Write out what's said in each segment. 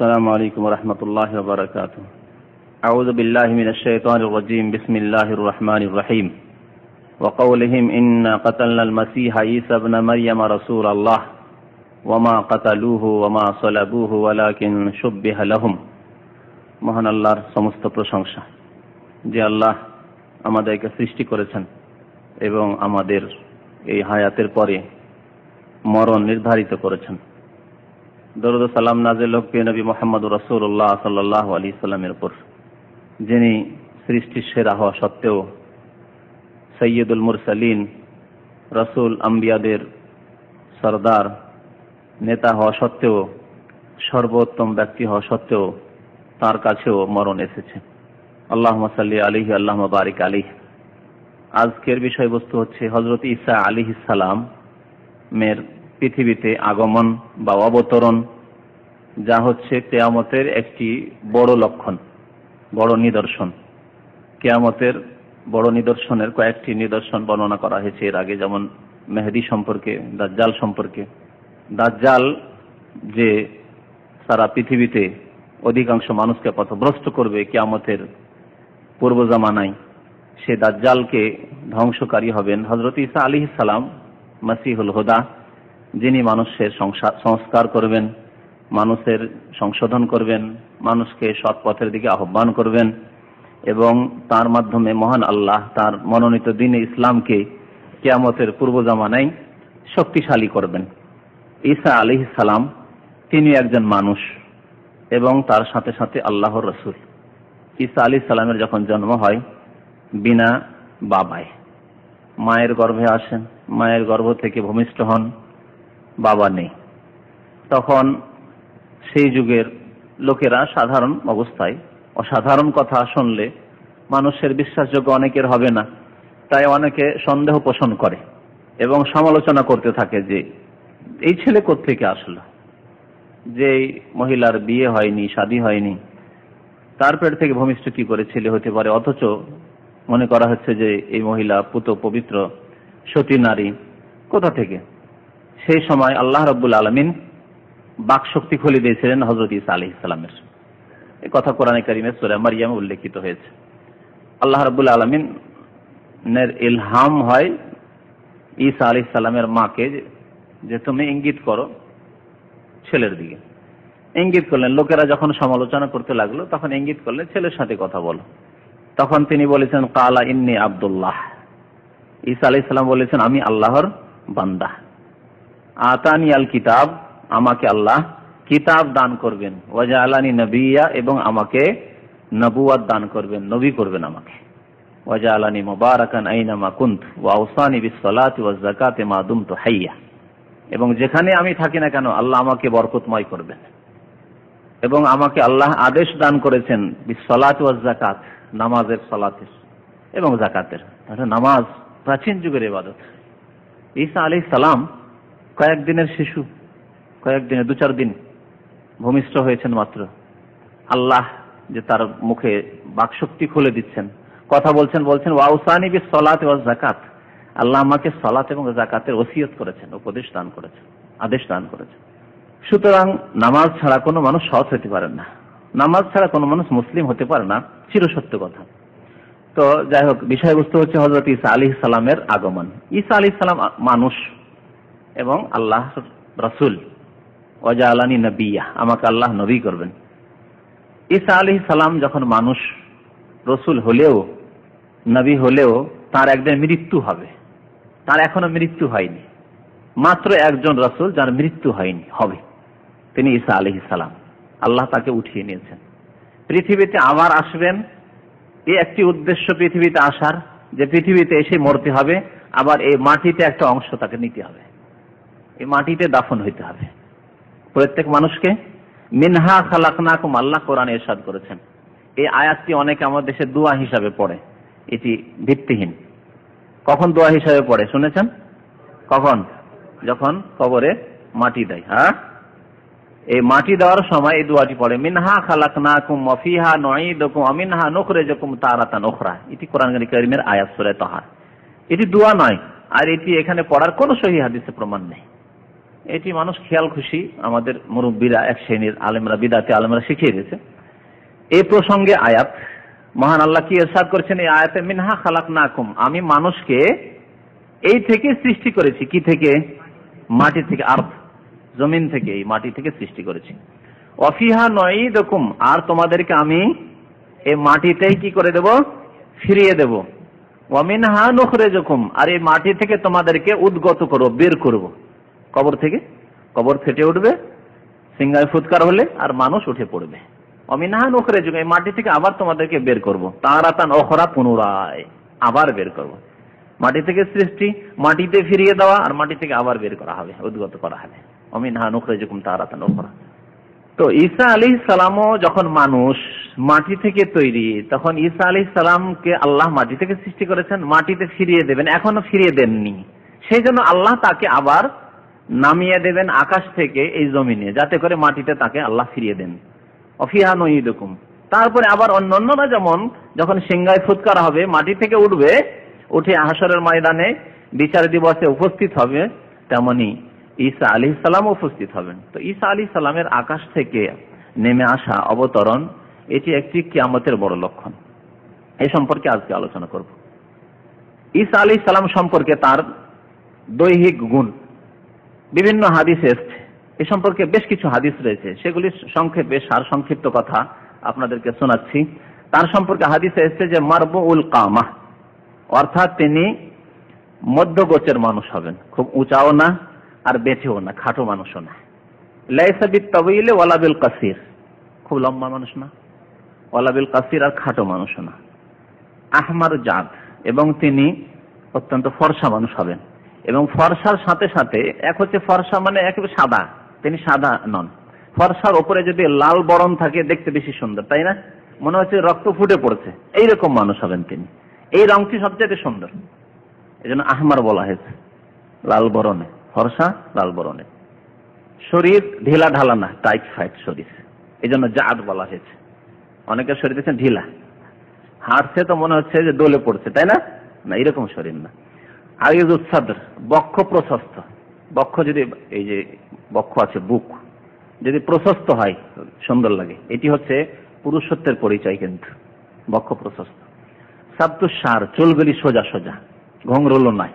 السلام عليكم ورحمة الله وبركاته. أعوذ بالله من الشيطان الرجيم. بسم الله الرحمن الرحيم. وقولهم إنا قتلنا المسيح عيسى ابن مريم رسول الله وما قتلوه وما صلبوه ولكن شبه لهم. মহান আল্লাহর সমস্ত প্রশংসা, যে আল্লাহ আমাদেরকে সৃষ্টি করেছেন এবং আমাদের এই হায়াতের পরে মরণ নির্ধারিত করেছেন। দরুদ ও সালাম নাযিল হোক প্রিয় নবী মুহাম্মদুর রাসূলুল্লাহ সাল্লাল্লাহু আলাইহি সাল্লামের উপর, যিনি সৃষ্টির সেরা হওয়া সত্ত্বেও সৈয়দুল মুরসালিন, রাসূল আম্বিয়াদের সরদার নেতা হওয়া সত্ত্বেও, সর্বোত্তম ব্যক্তি হওয়া সত্ত্বেও তার কাছেও মরণ এসেছে। আল্লাহুম্মা সাল্লি আলাইহি আল্লাহুম্মা বারিক আলাইহি। আজকের বিষয়বস্তু হচ্ছে হযরত ঈসা আলাইহিস সালাম এর পৃথিবীতে আগমন বা অবতরণ, যা হচ্ছে কিয়ামতের একটি বড় লক্ষণ, বড় নিদর্শন। কিয়ামতের বড় নিদর্শনের কয়েকটি নিদর্শন বর্ণনা করা হয়েছে এর আগে, যেমন মেহেদী সম্পর্কে, দাজ্জাল সম্পর্কে। দাজ্জাল যে সারা পৃথিবীতে অধিকাংশ মানুষকে পথভ্রষ্ট করবে কিয়ামতের পূর্ব জামানায়, সে দাজ্জালকে ধ্বংসকারী হবেন হযরত ঈসা আলাইহিস সালাম, মাসিহুল হুদা, যিনি মানুষের সংস্কার করবেন, মানুষের সংশোধন করবেন, মানুষকে সৎ পথের দিকে আহ্বান করবেন এবং তার মাধ্যমে মহান আল্লাহ তার মনোনীত দ্বীন ইসলামকে কিয়ামতের পূর্ব জামানায় শক্তিশালী করবেন। ঈসা আলাইহিস সালাম তিনি একজন মানুষ এবং তার সাথে সাথে আল্লাহর রাসূল। ঈসা আলাইহিস সালামের যখন জন্ম হয় বিনা বাবায়, মায়ের গর্ভে আসেন, মায়ের গর্ভ থেকে ভূমিষ্ঠ হন, বাবা নেই। তখন সেই যুগের লোকেরা সাধারণ অবস্থায় অসাধারণ কথা শুনলে মানুষের বিশ্বাসযোগ্য অনেকের হবে না, তাই অনেকে সন্দেহ পোষণ করে এবং সমালোচনা করতে থাকে যে এই ছেলে কোত্থেকে আসলো, যে মহিলার বিয়ে হয়নি, শাদী হয়নি, তার পেট থেকে ভূমিষ্ঠ কি করে ছেলে হতে পারে? অথচ মনে করা হচ্ছে যে এই মহিলা পুত পবিত্র সতী নারী, কোথা থেকে? সেই সময় আল্লাহ রাব্বুল আলামিন বাকশক্তি খুলে দিয়েছিলেন হযরত ঈসা আলাইহিস সালামের। এই কথা কোরআনে কারীমে সূরা মারইয়ামে উল্লেখিত হয়েছে। আল্লাহ রাব্বুল আলামিনের ইলহাম হয় ঈসা আলাইহিস সালামের মাকে যে তুমি ইঙ্গিত করো ছেলের দিকে। ইঙ্গিত করলেন, লোকেরা যখন সমালোচনা করতে লাগলো তখন ইঙ্গিত করলেন ছেলের সাথে কথা বলো। তখন তিনি বলেছেন কালা ইন্নী আব্দুল্লাহ। ঈসা আলাইহিস সালাম বলেছেন আমি আল্লাহর বান্দা। আতানি আল কিতাব, আমাকে আল্লাহ কিতাব দান করবেন। ওয়াজআলানি নবিয়্যা, এবং আমাকে নবুয়ত দান করবেন, নবী করবেন আমাকে। ওয়াজআলানি মুবারাকান আইনামা কুনতু ওয়া আওসানি বিস সালাতি ওয়াজ যাকাতি মা দুমতু হাইয়্যা, এবং যেখানে আমি থাকি না কেন আল্লাহ আমাকে বরকতময় করবেন। এবং আমাকে আল্লাহ আদেশ দান করেছেন বিস সালাতি ওয়াজ যাকাত, নামাজের, সালাতের এবং যাকাতের। তাহলে নামাজ প্রাচীন যুগের ইবাদত। ঈসা আলাইহিস সালাম কয়েকদিনের শিশু, কয়েকদিনে 2-4 দিন ভূমিষ্ঠ হয়েছেন মাত্র। আল্লাহ যে তার মুখে বাকশক্তি খুলে দিচ্ছেন, কথা বলছেন ওয়াউসানি বিস সালাতি ওয়াজ যাকাত, আল্লাহ আমাকে সালাত এবং যাকাতের ওসিয়ত করেছেন, উপদেশ দান করেছেন, আদেশ দান করেছেন। সুতরাং নামাজ ছাড়া কোনো মানুষ সৎ হতে পারে না, নামাজ ছাড়া কোনো মানুষ মুসলিম হতে পারে না, চিরসত্য কথা। তো যাই হোক, বিষয়বস্তু হচ্ছে হযরত ঈসা আলাইহিস সালামের আগমন। ঈসা আলাইহিস সালাম মানুষ এবং আল্লাহ রাসূল। ওয়াজআলানি নবিয়্যা, আমাকে আল্লাহ নবী করবেন। ঈসা আলাইহিস সালাম যখন মানুষ, রাসূল হলেও, নবী হলেও তার একদিন মৃত্যু হবে। তার এখনো মৃত্যু হয়নি, মাত্র একজন রাসূল যার মৃত্যু হয়নি, হবে, তিনি ঈসা আলাইহিস সালাম। আল্লাহ তাকে উঠিয়ে নিয়েছেন, পৃথিবীতে আবার আসবেন। এই একটি উদ্দেশ্য পৃথিবীতে আসার, যে পৃথিবীতে এসে মরতে হবে, আবার এই মাটিতে একটা অংশ তাকে নিতে হবে, এই মাটিতে দাফন হইতে হবে প্রত্যেক মানুষকে। মিনহা খালাকনাকুম, আল্লাহ কোরআনে ইরশাদ করেছেন। এই আয়াতটি অনেকে আমাদের দেশে দোয়া হিসাবে পড়ে, এটি ভিত্তিহীন। কখন দোয়া হিসাবে পড়ে শুনেছেন? কখন? যখন কবরে মাটি দেয়। হ্যাঁ, এই মাটি দেওয়ার সময় এই দোয়াটি পড়ে, মিনহা খালাকনাকুম ওয়া ফিহা নুঈদুকুম ওয়া মিনহা নুখরিজুকুম তারাতান উখরা। এটি কোরআন কারীমের আয়াত সূরা তাহা। এটি দোয়া নয়, আর এটি এখানে পড়ার কোনো সহিহ হাদিসে প্রমাণ নেই। এটি মানুষ খেয়াল খুশি আমাদের মুরব্বীরা এক শ্রেণীর আলেমরা বিদাতি আলেমরা শিখিয়ে দিয়েছে। এই প্রসঙ্গে আয়াত মহান আল্লাহ কি ইরশাদ করেছেন এই আয়াতে, মিনহা খালাকনাকুম, আমি মানুষকে এই থেকে সৃষ্টি করেছি। কি থেকে? মাটি থেকে, আরদ জমিন থেকে, এই মাটি থেকে সৃষ্টি করেছি। ওয়াফিহা নুঈদুকুম, আর তোমাদেরকে আমি এই মাটিতেই কি করে দেব? ফিরিয়ে দেব। ওয়া মিনহা নুখরিজুকুম, আর এই মাটি থেকে তোমাদেরকে উদ্গত করব, বের করব। কবর থেকে, কবর ফেটে উঠবে সিংহায় ফুৎকার হলে, আর মানুষ উঠে পড়বে। ওয়া মিনহা নুখরিজুকুম, এই মাটি থেকে আবার তোমাদেরকে বের করব, তারাতান উখরা, পুনরায় আবার বের করব। মাটি থেকে সৃষ্টি, মাটিতে ফিরিয়ে দেওয়া, আর মাটি থেকে আবার বের করা হবে, উদ্গত করা হবে। ওয়া মিনহা নুখরিজুকুম তারাতান উখরা। তো ঈসা আলাইহিস সালামও যখন মানুষ, মাটি থেকে তৈরি, তখন ঈসা আলাইহিস সালামকে আল্লাহ মাটি থেকে সৃষ্টি করেছেন, মাটিতে ফিরিয়ে দেবেন, এখনো ফিরিয়ে দেননি। সেই জন্য আল্লাহ তাকে আবার নামিয়ে দেবেন আকাশ থেকে এই জমিনে, যাতে করে মাটিতে তাকে আল্লাহ ফিরিয়ে দেন। ওয়াফিহা নুঈদুকুম, তারপরে আবার অন্যান্যরা যেমন যখন সিংহায় ফুৎকার হবে মাটি থেকে উঠবে, উঠে হাশরের ময়দানে বিচার দিবসে উপস্থিত হবে, তেমনি ঈসা আলাইহিস সালাম উপস্থিত হবেন। তো ঈসা আলাইহিস সালামের আকাশ থেকে নেমে আসা, অবতরণ, এটি একটি কিয়ামতের বড় লক্ষণ। এই সম্পর্কে আজকে আলোচনা করব। ঈসা আলাইহিস সালাম সম্পর্কে তার দৈহিক গুণ বিভিন্ন হাদিসে এসেছে। এ সম্পর্কে বেশ কিছু হাদিস রয়েছে, সেগুলি সংক্ষেপে সংক্ষিপ্ত কথা আপনাদেরকে শোনাচ্ছি। তার সম্পর্কে হাদিসে এসেছে যে মারবুউল কামা, অর্থাৎ তিনি মধ্যগোছের মানুষ হবেন, খুব উঁচাও না আর বেঁচেও না, খাটো মানুষও না। লাইসা বিত-তাওয়িল ওয়ালা বিল কাসির, খুব লম্বা মানুষ না, ওয়ালা বিল কাসির, আর খাটো মানুষও না। আহমার জাদ, এবং তিনি অত্যন্ত ফর্সা মানুষ হবেন। এবং ফর্সার সাথে সাথে, এক হচ্ছে ফর্সা মানে একেবারে সাদা, তিনি সাদা নন। ফর্সার উপরে যদি লাল বরণ থাকে দেখতে বেশি সুন্দর, তাই না? মনে হচ্ছে রক্ত ফুটে পড়ছে, এইরকম মানুষ হবেন তিনি। এই রংটি সবচেয়ে সুন্দর, এই জন্য আহমার বলা হয়েছে, লাল বরণে, ফর্সা লাল বরণে। শরীর ঢিলা ঢালা না, টাইট ফাইট শরীর, এই জন্য জাদ বলা হয়েছে। অনেকের শরীর দেখছেন ঢিলা, হাঁটছে তো মনে হচ্ছে যে দোলে পড়ছে, তাই না? না, এরকম শরীর না। আইয়ুজ সাদর, বক্ষ প্রশস্ত। বক্ষ যদি, এই যে বক্ষ আছে, বুক যদি প্রশস্ত হয় সুন্দর লাগে, এটি হচ্ছে পুরুষত্বের পরিচয়, কিন্তু বক্ষ প্রশস্ত। সাবতুস সার, চুলগুলি সোজা সোজা, ঘোংরোলো নাই।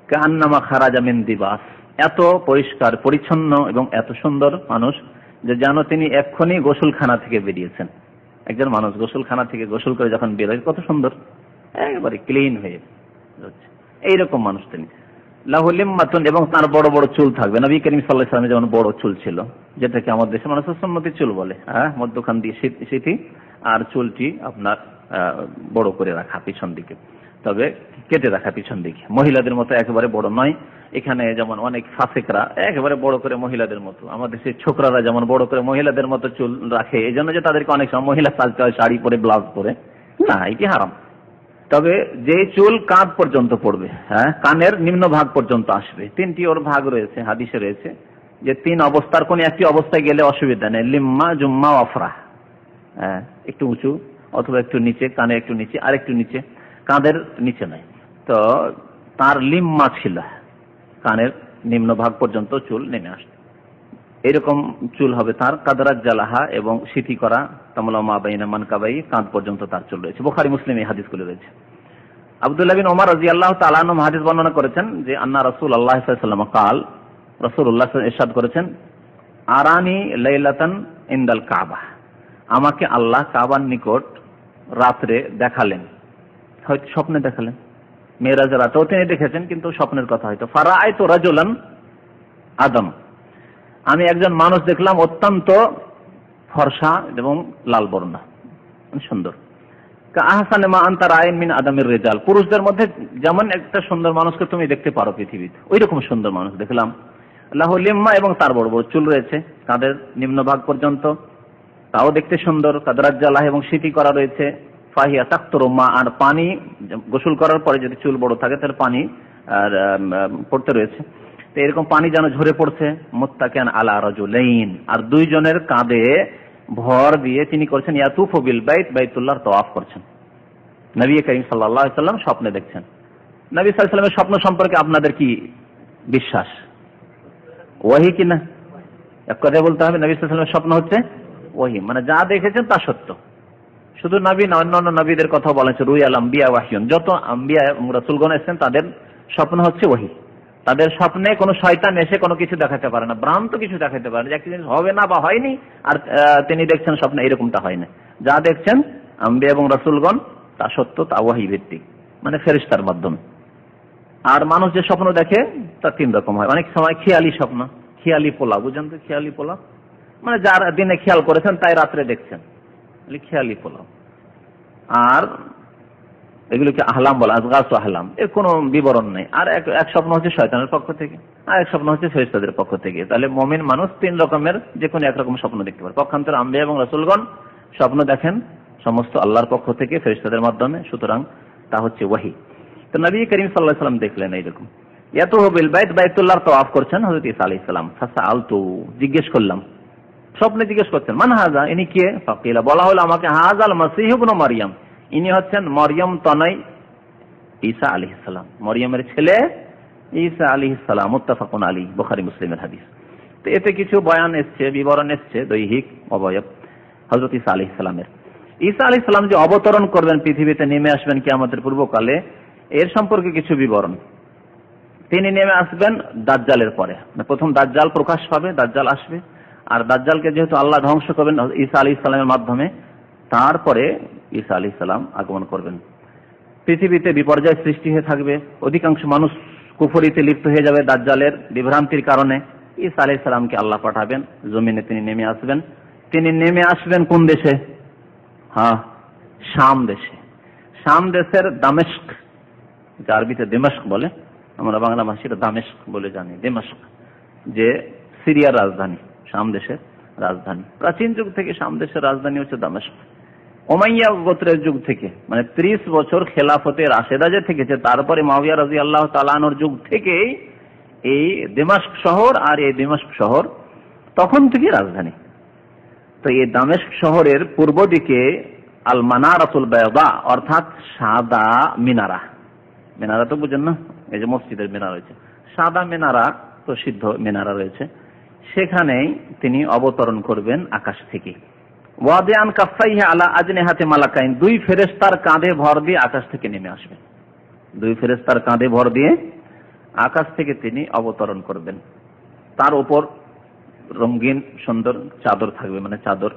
কান্নামা খারাজা মিন দিবাস, এত পরিষ্কার পরিচ্ছন্ন এবং এত সুন্দর মানুষ যে যেন তিনি এক্ষুনি গোসলখানা থেকে বেরিয়েছেন। একজন মানুষ গোসলখানা থেকে গোসল করে যখন বের হয় কত সুন্দর, একেবারে ক্লিন হয়ে যাচ্ছে, এইরকম মানুষ তিনি। লাহু লিম্মাতুন, এবং তার বড় বড় চুল থাকবে। নবী করিম সাল্লাল্লাহু আলাইহি ওয়াসাল্লামের যেমন বড় চুল ছিল, যেটাকে আমাদের দেশে মানুষ সুন্নতি চুল বলে, হ্যাঁ, মধ্যখান দিয়ে সিথি, আর চুলটি আপনার বড় করে রাখা পিছন দিকে, তবে কেটে রাখা পিছন দিকে, মহিলাদের মতো একেবারে বড় নয়। এখানে যেমন অনেক ফাসেকরা একেবারে বড় করে মহিলাদের মতো, আমাদের সেই ছোকরারা যেমন বড় করে মহিলাদের মতো চুল রাখে, এই জন্য যে তাদেরকে অনেক সময় মহিলা সাজতে হয় শাড়ি পরে, ব্লাউজ পরে, না, এটি হারাম। তবে যে চুল কাঁধ পর্যন্ত পড়বে, হ্যাঁ, কানের নিম্ন ভাগ পর্যন্ত আসবে, তিনটি ওর ভাগ রয়েছে, হাদিসে রয়েছে যে তিন অবস্থার কোন একটি অবস্থায় গেলে অসুবিধা নেই, লিম্মা, জুম্মা, ওয়াফরা, হ্যাঁ, একটু উঁচু অথবা একটু নিচে, কানে একটু নিচে আর একটু নিচে, কাঁধের নিচে নাই। তো তার লিম্মা ছিল, কানের নিম্ন ভাগ পর্যন্ত চুল নেমে আসবে, এরকম চুল হবে তার। কাদরাত জালাহা, এবং সিথি করা, তামলামা বাইনা মানকাবাই, কাঁধ পর্যন্ত তার চুল রয়েছে। বুখারী মুসলিম এই হাদিসগুলো রয়েছে। আব্দুল্লাহ বিন ওমর রাদিয়াল্লাহু তাআলা আনহু হাদিস বর্ণনা করেছেন যে আন্না রাসূলুল্লাহ সাল্লাল্লাহু আলাইহি ওয়াসাল্লাম قال, রাসূলুল্লাহ ইরশাদ করেছেন, আরানি লাইলাতান ইনদাল কাবা, আমাকে আল্লাহ কাবার নিকট রাত্রে দেখালেন, হয়তো স্বপ্নে দেখালেন, মেরাজের রাতেও তিনি দেখেছেন, কিন্তু স্বপ্নের কথা হয়তো। ফারাআইতু রাজুলান আদম, আমি একজন মানুষ দেখলাম অত্যন্ত ফর্সা এবং লাল বর্ণ, সুন্দর। আহসানে মা আনতা রাইন মিন আদামির রিজাল, পুরুষদের মধ্যে যেমন একটা সুন্দর মানুষকে তুমি দেখতে পারো পৃথিবীতে, ওই রকম সুন্দর মানুষ দেখলাম। লাহু লিম্মা, এবং তার বড় বড় চুল রয়েছে কাঁধের নিম্ন ভাগ পর্যন্ত, তাও দেখতে সুন্দর। কাদরাত জালাহ, এবং সিটি করা রয়েছে। ফাহিয়া তাকতুরু মা, আর পানি গোসল করার পরে যদি চুল বড় থাকে তাহলে পানি আর পড়তে রয়েছে, তো এরকম পানি যেন ঝরে পড়ছে। মুত্তাকিয়ান আলা রাজুলাইন, আর দুইজনের কাঁধে ভর দিয়ে তিনি করছেন ইয়াতুফু বিল বাইত, বাইতুল্লাহর তাওয়াফ করছেন। নবী করিম সাল্লাল্লাহু আলাইহি ওয়াসাল্লাম স্বপ্নে দেখছেন। নবী সাল্লাল্লাহু আলাইহি ওয়াসাল্লামের স্বপ্ন সম্পর্কে আপনাদের কি বিশ্বাস? ওয়াহি কিনা? এক কথায় বলতে হবে নবী সাল্লাল্লাহু আলাইহি ওয়াসাল্লামের স্বপ্ন হচ্ছে ওয়াহি, মানে যা দেখেছেন তা সত্য। শুধু নবী না, অন্যান্য নবীদের কথা বলা হয়েছে, রুয়াল আম্বিয়া ওয়াহিয়ুন, যত আম্বিয়া এবং রাসূলগণ এসেছেন তাদের স্বপ্ন হচ্ছে ওয়াহি। তাদের স্বপ্নে কোনো শয়তান এসে কোনো কিছু দেখাতে পারে না, ভ্রান্ত কিছু দেখাতে পারে না, যে একটা জিনিস হবে না বা হয়নি আর তিনি দেখছেন স্বপ্নে, এরকমটা হয় না। যা দেখছেন আম্বিয়া এবং রাসূলগণ তা সত্য, তা ওয়াহি ভিত্তিক, মানে ফেরেশতার মাধ্যমে। আর মানুষ যে স্বপ্ন দেখে তা তিন রকম হয়। অনেক সময় খেয়ালি স্বপ্ন, খেয়ালি পোলা, বুঝেন তো খেয়ালি পোলা, মানে যার দিনে খেয়াল করেছেন তাই রাত্রে দেখছেন, খেয়ালি পোলা। আর এগুলোকে আহলাম বলা, আজগাস আহলাম, এর কোনো বিবরণ নেই। আর এক স্বপ্ন হচ্ছে শয়তানের পক্ষ থেকে, আর এক স্বপ্ন হচ্ছে ফেরেশতাদের পক্ষ থেকে। তাহলে মুমিন মানুষ তিন রকমের যে কোনো একরকম স্বপ্ন দেখতে পারে। পক্ষান্তরে আম্বিয়া এবং রাসূলগণ স্বপ্ন দেখেন সমস্ত আল্লাহর পক্ষ থেকে ফেরেশতাদের মাধ্যমে, সুতরাং তা হচ্ছে ওয়াহি। তো নবী করিম সাল্লাল্লাহু আলাইহি ওয়াসাল্লাম দেখলেন এইরকম, ইয়াতুহু বিল বাইত, বাইতুল্লাহর তাওয়াফ করছেন হযরত ঈসা আলাইহিস সালাম। ফাসআলতু, জিজ্ঞেস করলাম, স্বপ্নে জিজ্ঞেস করছেন, মান হাযা, ইনি কে? ফাকিলা, বলা হলো আমাকে, হাযাল মাসীহ ইবনে মারইয়াম, ইনি হচ্ছেন মরিয়ম তনয় ঈসা আলাইহিস সালাম, মরিয়মের ছেলে ঈসা আলাইহিস সালাম। মুত্তাফাকুন আলাইহি, বুখারী মুসলিমের হাদিস। তো এতে কিছু বয়ান এসছে, বিবরণ এসছে দৈহিক অবয়ব হযরত ঈসা আলাইহিস সালামের। ঈসা আলাইহিস সালাম যে অবতরণ করবেন, পৃথিবীতে নেমে আসবেন কিয়ামতের পূর্বকালে, এর সম্পর্কে কিছু বিবরণ। তিনি নেমে আসবেন দাজ্জালের পরে, প্রথম দাজ্জাল প্রকাশ পাবে, দাজ্জাল আসবে, আর দাজ্জালকে যেহেতু আল্লাহ ধ্বংস করবেন ঈসা আলাইহিস সালামের মাধ্যমে, তারপরে ঈসা আলাইহিস সালাম আগমন করবেন। পৃথিবীতে বিপর্যয় সৃষ্টি হয়ে থাকবে, অধিকাংশ মানুষ কুফরিতে লিপ্ত হয়ে যাবে দাজ্জালের বিভ্রান্তির কারণে। ঈসা আলাইহিস সালামকে আল্লাহ পাঠাবেন, জমিনে তিনি নেমে আসবেন। তিনি নেমে আসবেন কোন দেশে? শাম দেশে। শাম দেশের দামেস্ক, আরবিতে দিমাশক বলে, আমরা বাংলা ভাষায় দামেস্ক বলে জানি। দিমাশক যে সিরিয়ার রাজধানী, শাম দেশের রাজধানী। প্রাচীন যুগ থেকে শাম দেশের রাজধানী হচ্ছে দামেস্ক। উমাইয়া গোত্রের যুগ থেকে, মানে 30 বছর খেলাফতে রাশেদা যে থেকেছে, তারপরে মুআবিয়া রাদিয়াল্লাহু তাআলা আনহুর যুগ থেকেই এই দিমাশক শহর, আর এই দিমাশক শহর তখন থেকে রাজধানী। তো এই দামেস্ক শহরের পূর্ব দিকে আল মানারাতুল বায়দা, অর্থাৎ সাদা মিনারা। মিনারা তো বুঝেন না, এই যে মসজিদের মিনারা রয়েছে, সাদা মিনারা, প্রসিদ্ধ মিনারা রয়েছে, সেখানেই তিনি অবতরণ করবেন আকাশ থেকে। ওয়াদিআন কাফাইহি আলা আজনিহাতি মালাকাইন, দুই ফেরেশতার কাঁধে ভর দিয়ে আকাশ থেকে নেমে আসবেন। দুই ফেরেশতার কাঁধে ভর দিয়ে আকাশ থেকে তিনি অবতরণ করবেন। তার উপর রঙিন সুন্দর চাদর থাকবে, মানে চাদর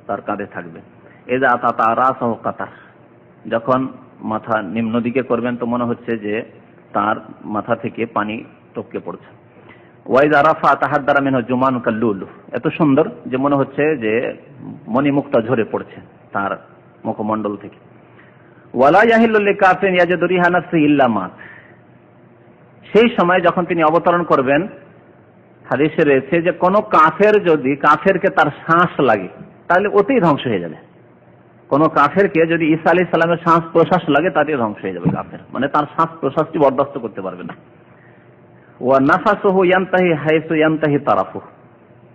তার কাঁধে থাকবে। এযা আতা রাসাহু কাতার, যখন মাথা নিম্ন দিকে করবেন তো মনে হচ্ছে যে তার মাথা থেকে পানি টপকে পড়ছে। ওয়াইযা রাফা তাহাদ্দারা মিনহু জুমানুন কাল্লুলু, এত সুন্দর যে মনে হচ্ছে যে মণিমুক্তা ঝরে পড়ছে তার মুখমণ্ডল থেকে। ওয়ালা ইয়াহিল্লু লিকাফিরিন ইয়াজিদু রিহা নাফসিহি ইল্লা মাত, সেই সময় যখন তিনি অবতরণ করবেন, হাদিসে রয়েছে যে কোন কাফের যদি, কাফেরকে তার শ্বাস লাগে তাহলে ওতেই ধ্বংস হয়ে যাবে। কোন কাফেরকে যদি ঈসা আলাইহিস সালামের শ্বাস প্রশ্বাস লাগে তাতেই ধ্বংস হয়ে যাবে কাফের, মানে তার শ্বাস প্রশ্বাসটি বরদাস্ত করতে পারবে না। ওয়া নাফাসুহু ইয়ানতাহি হাইসু ইয়ানতাহি তারাফুহু,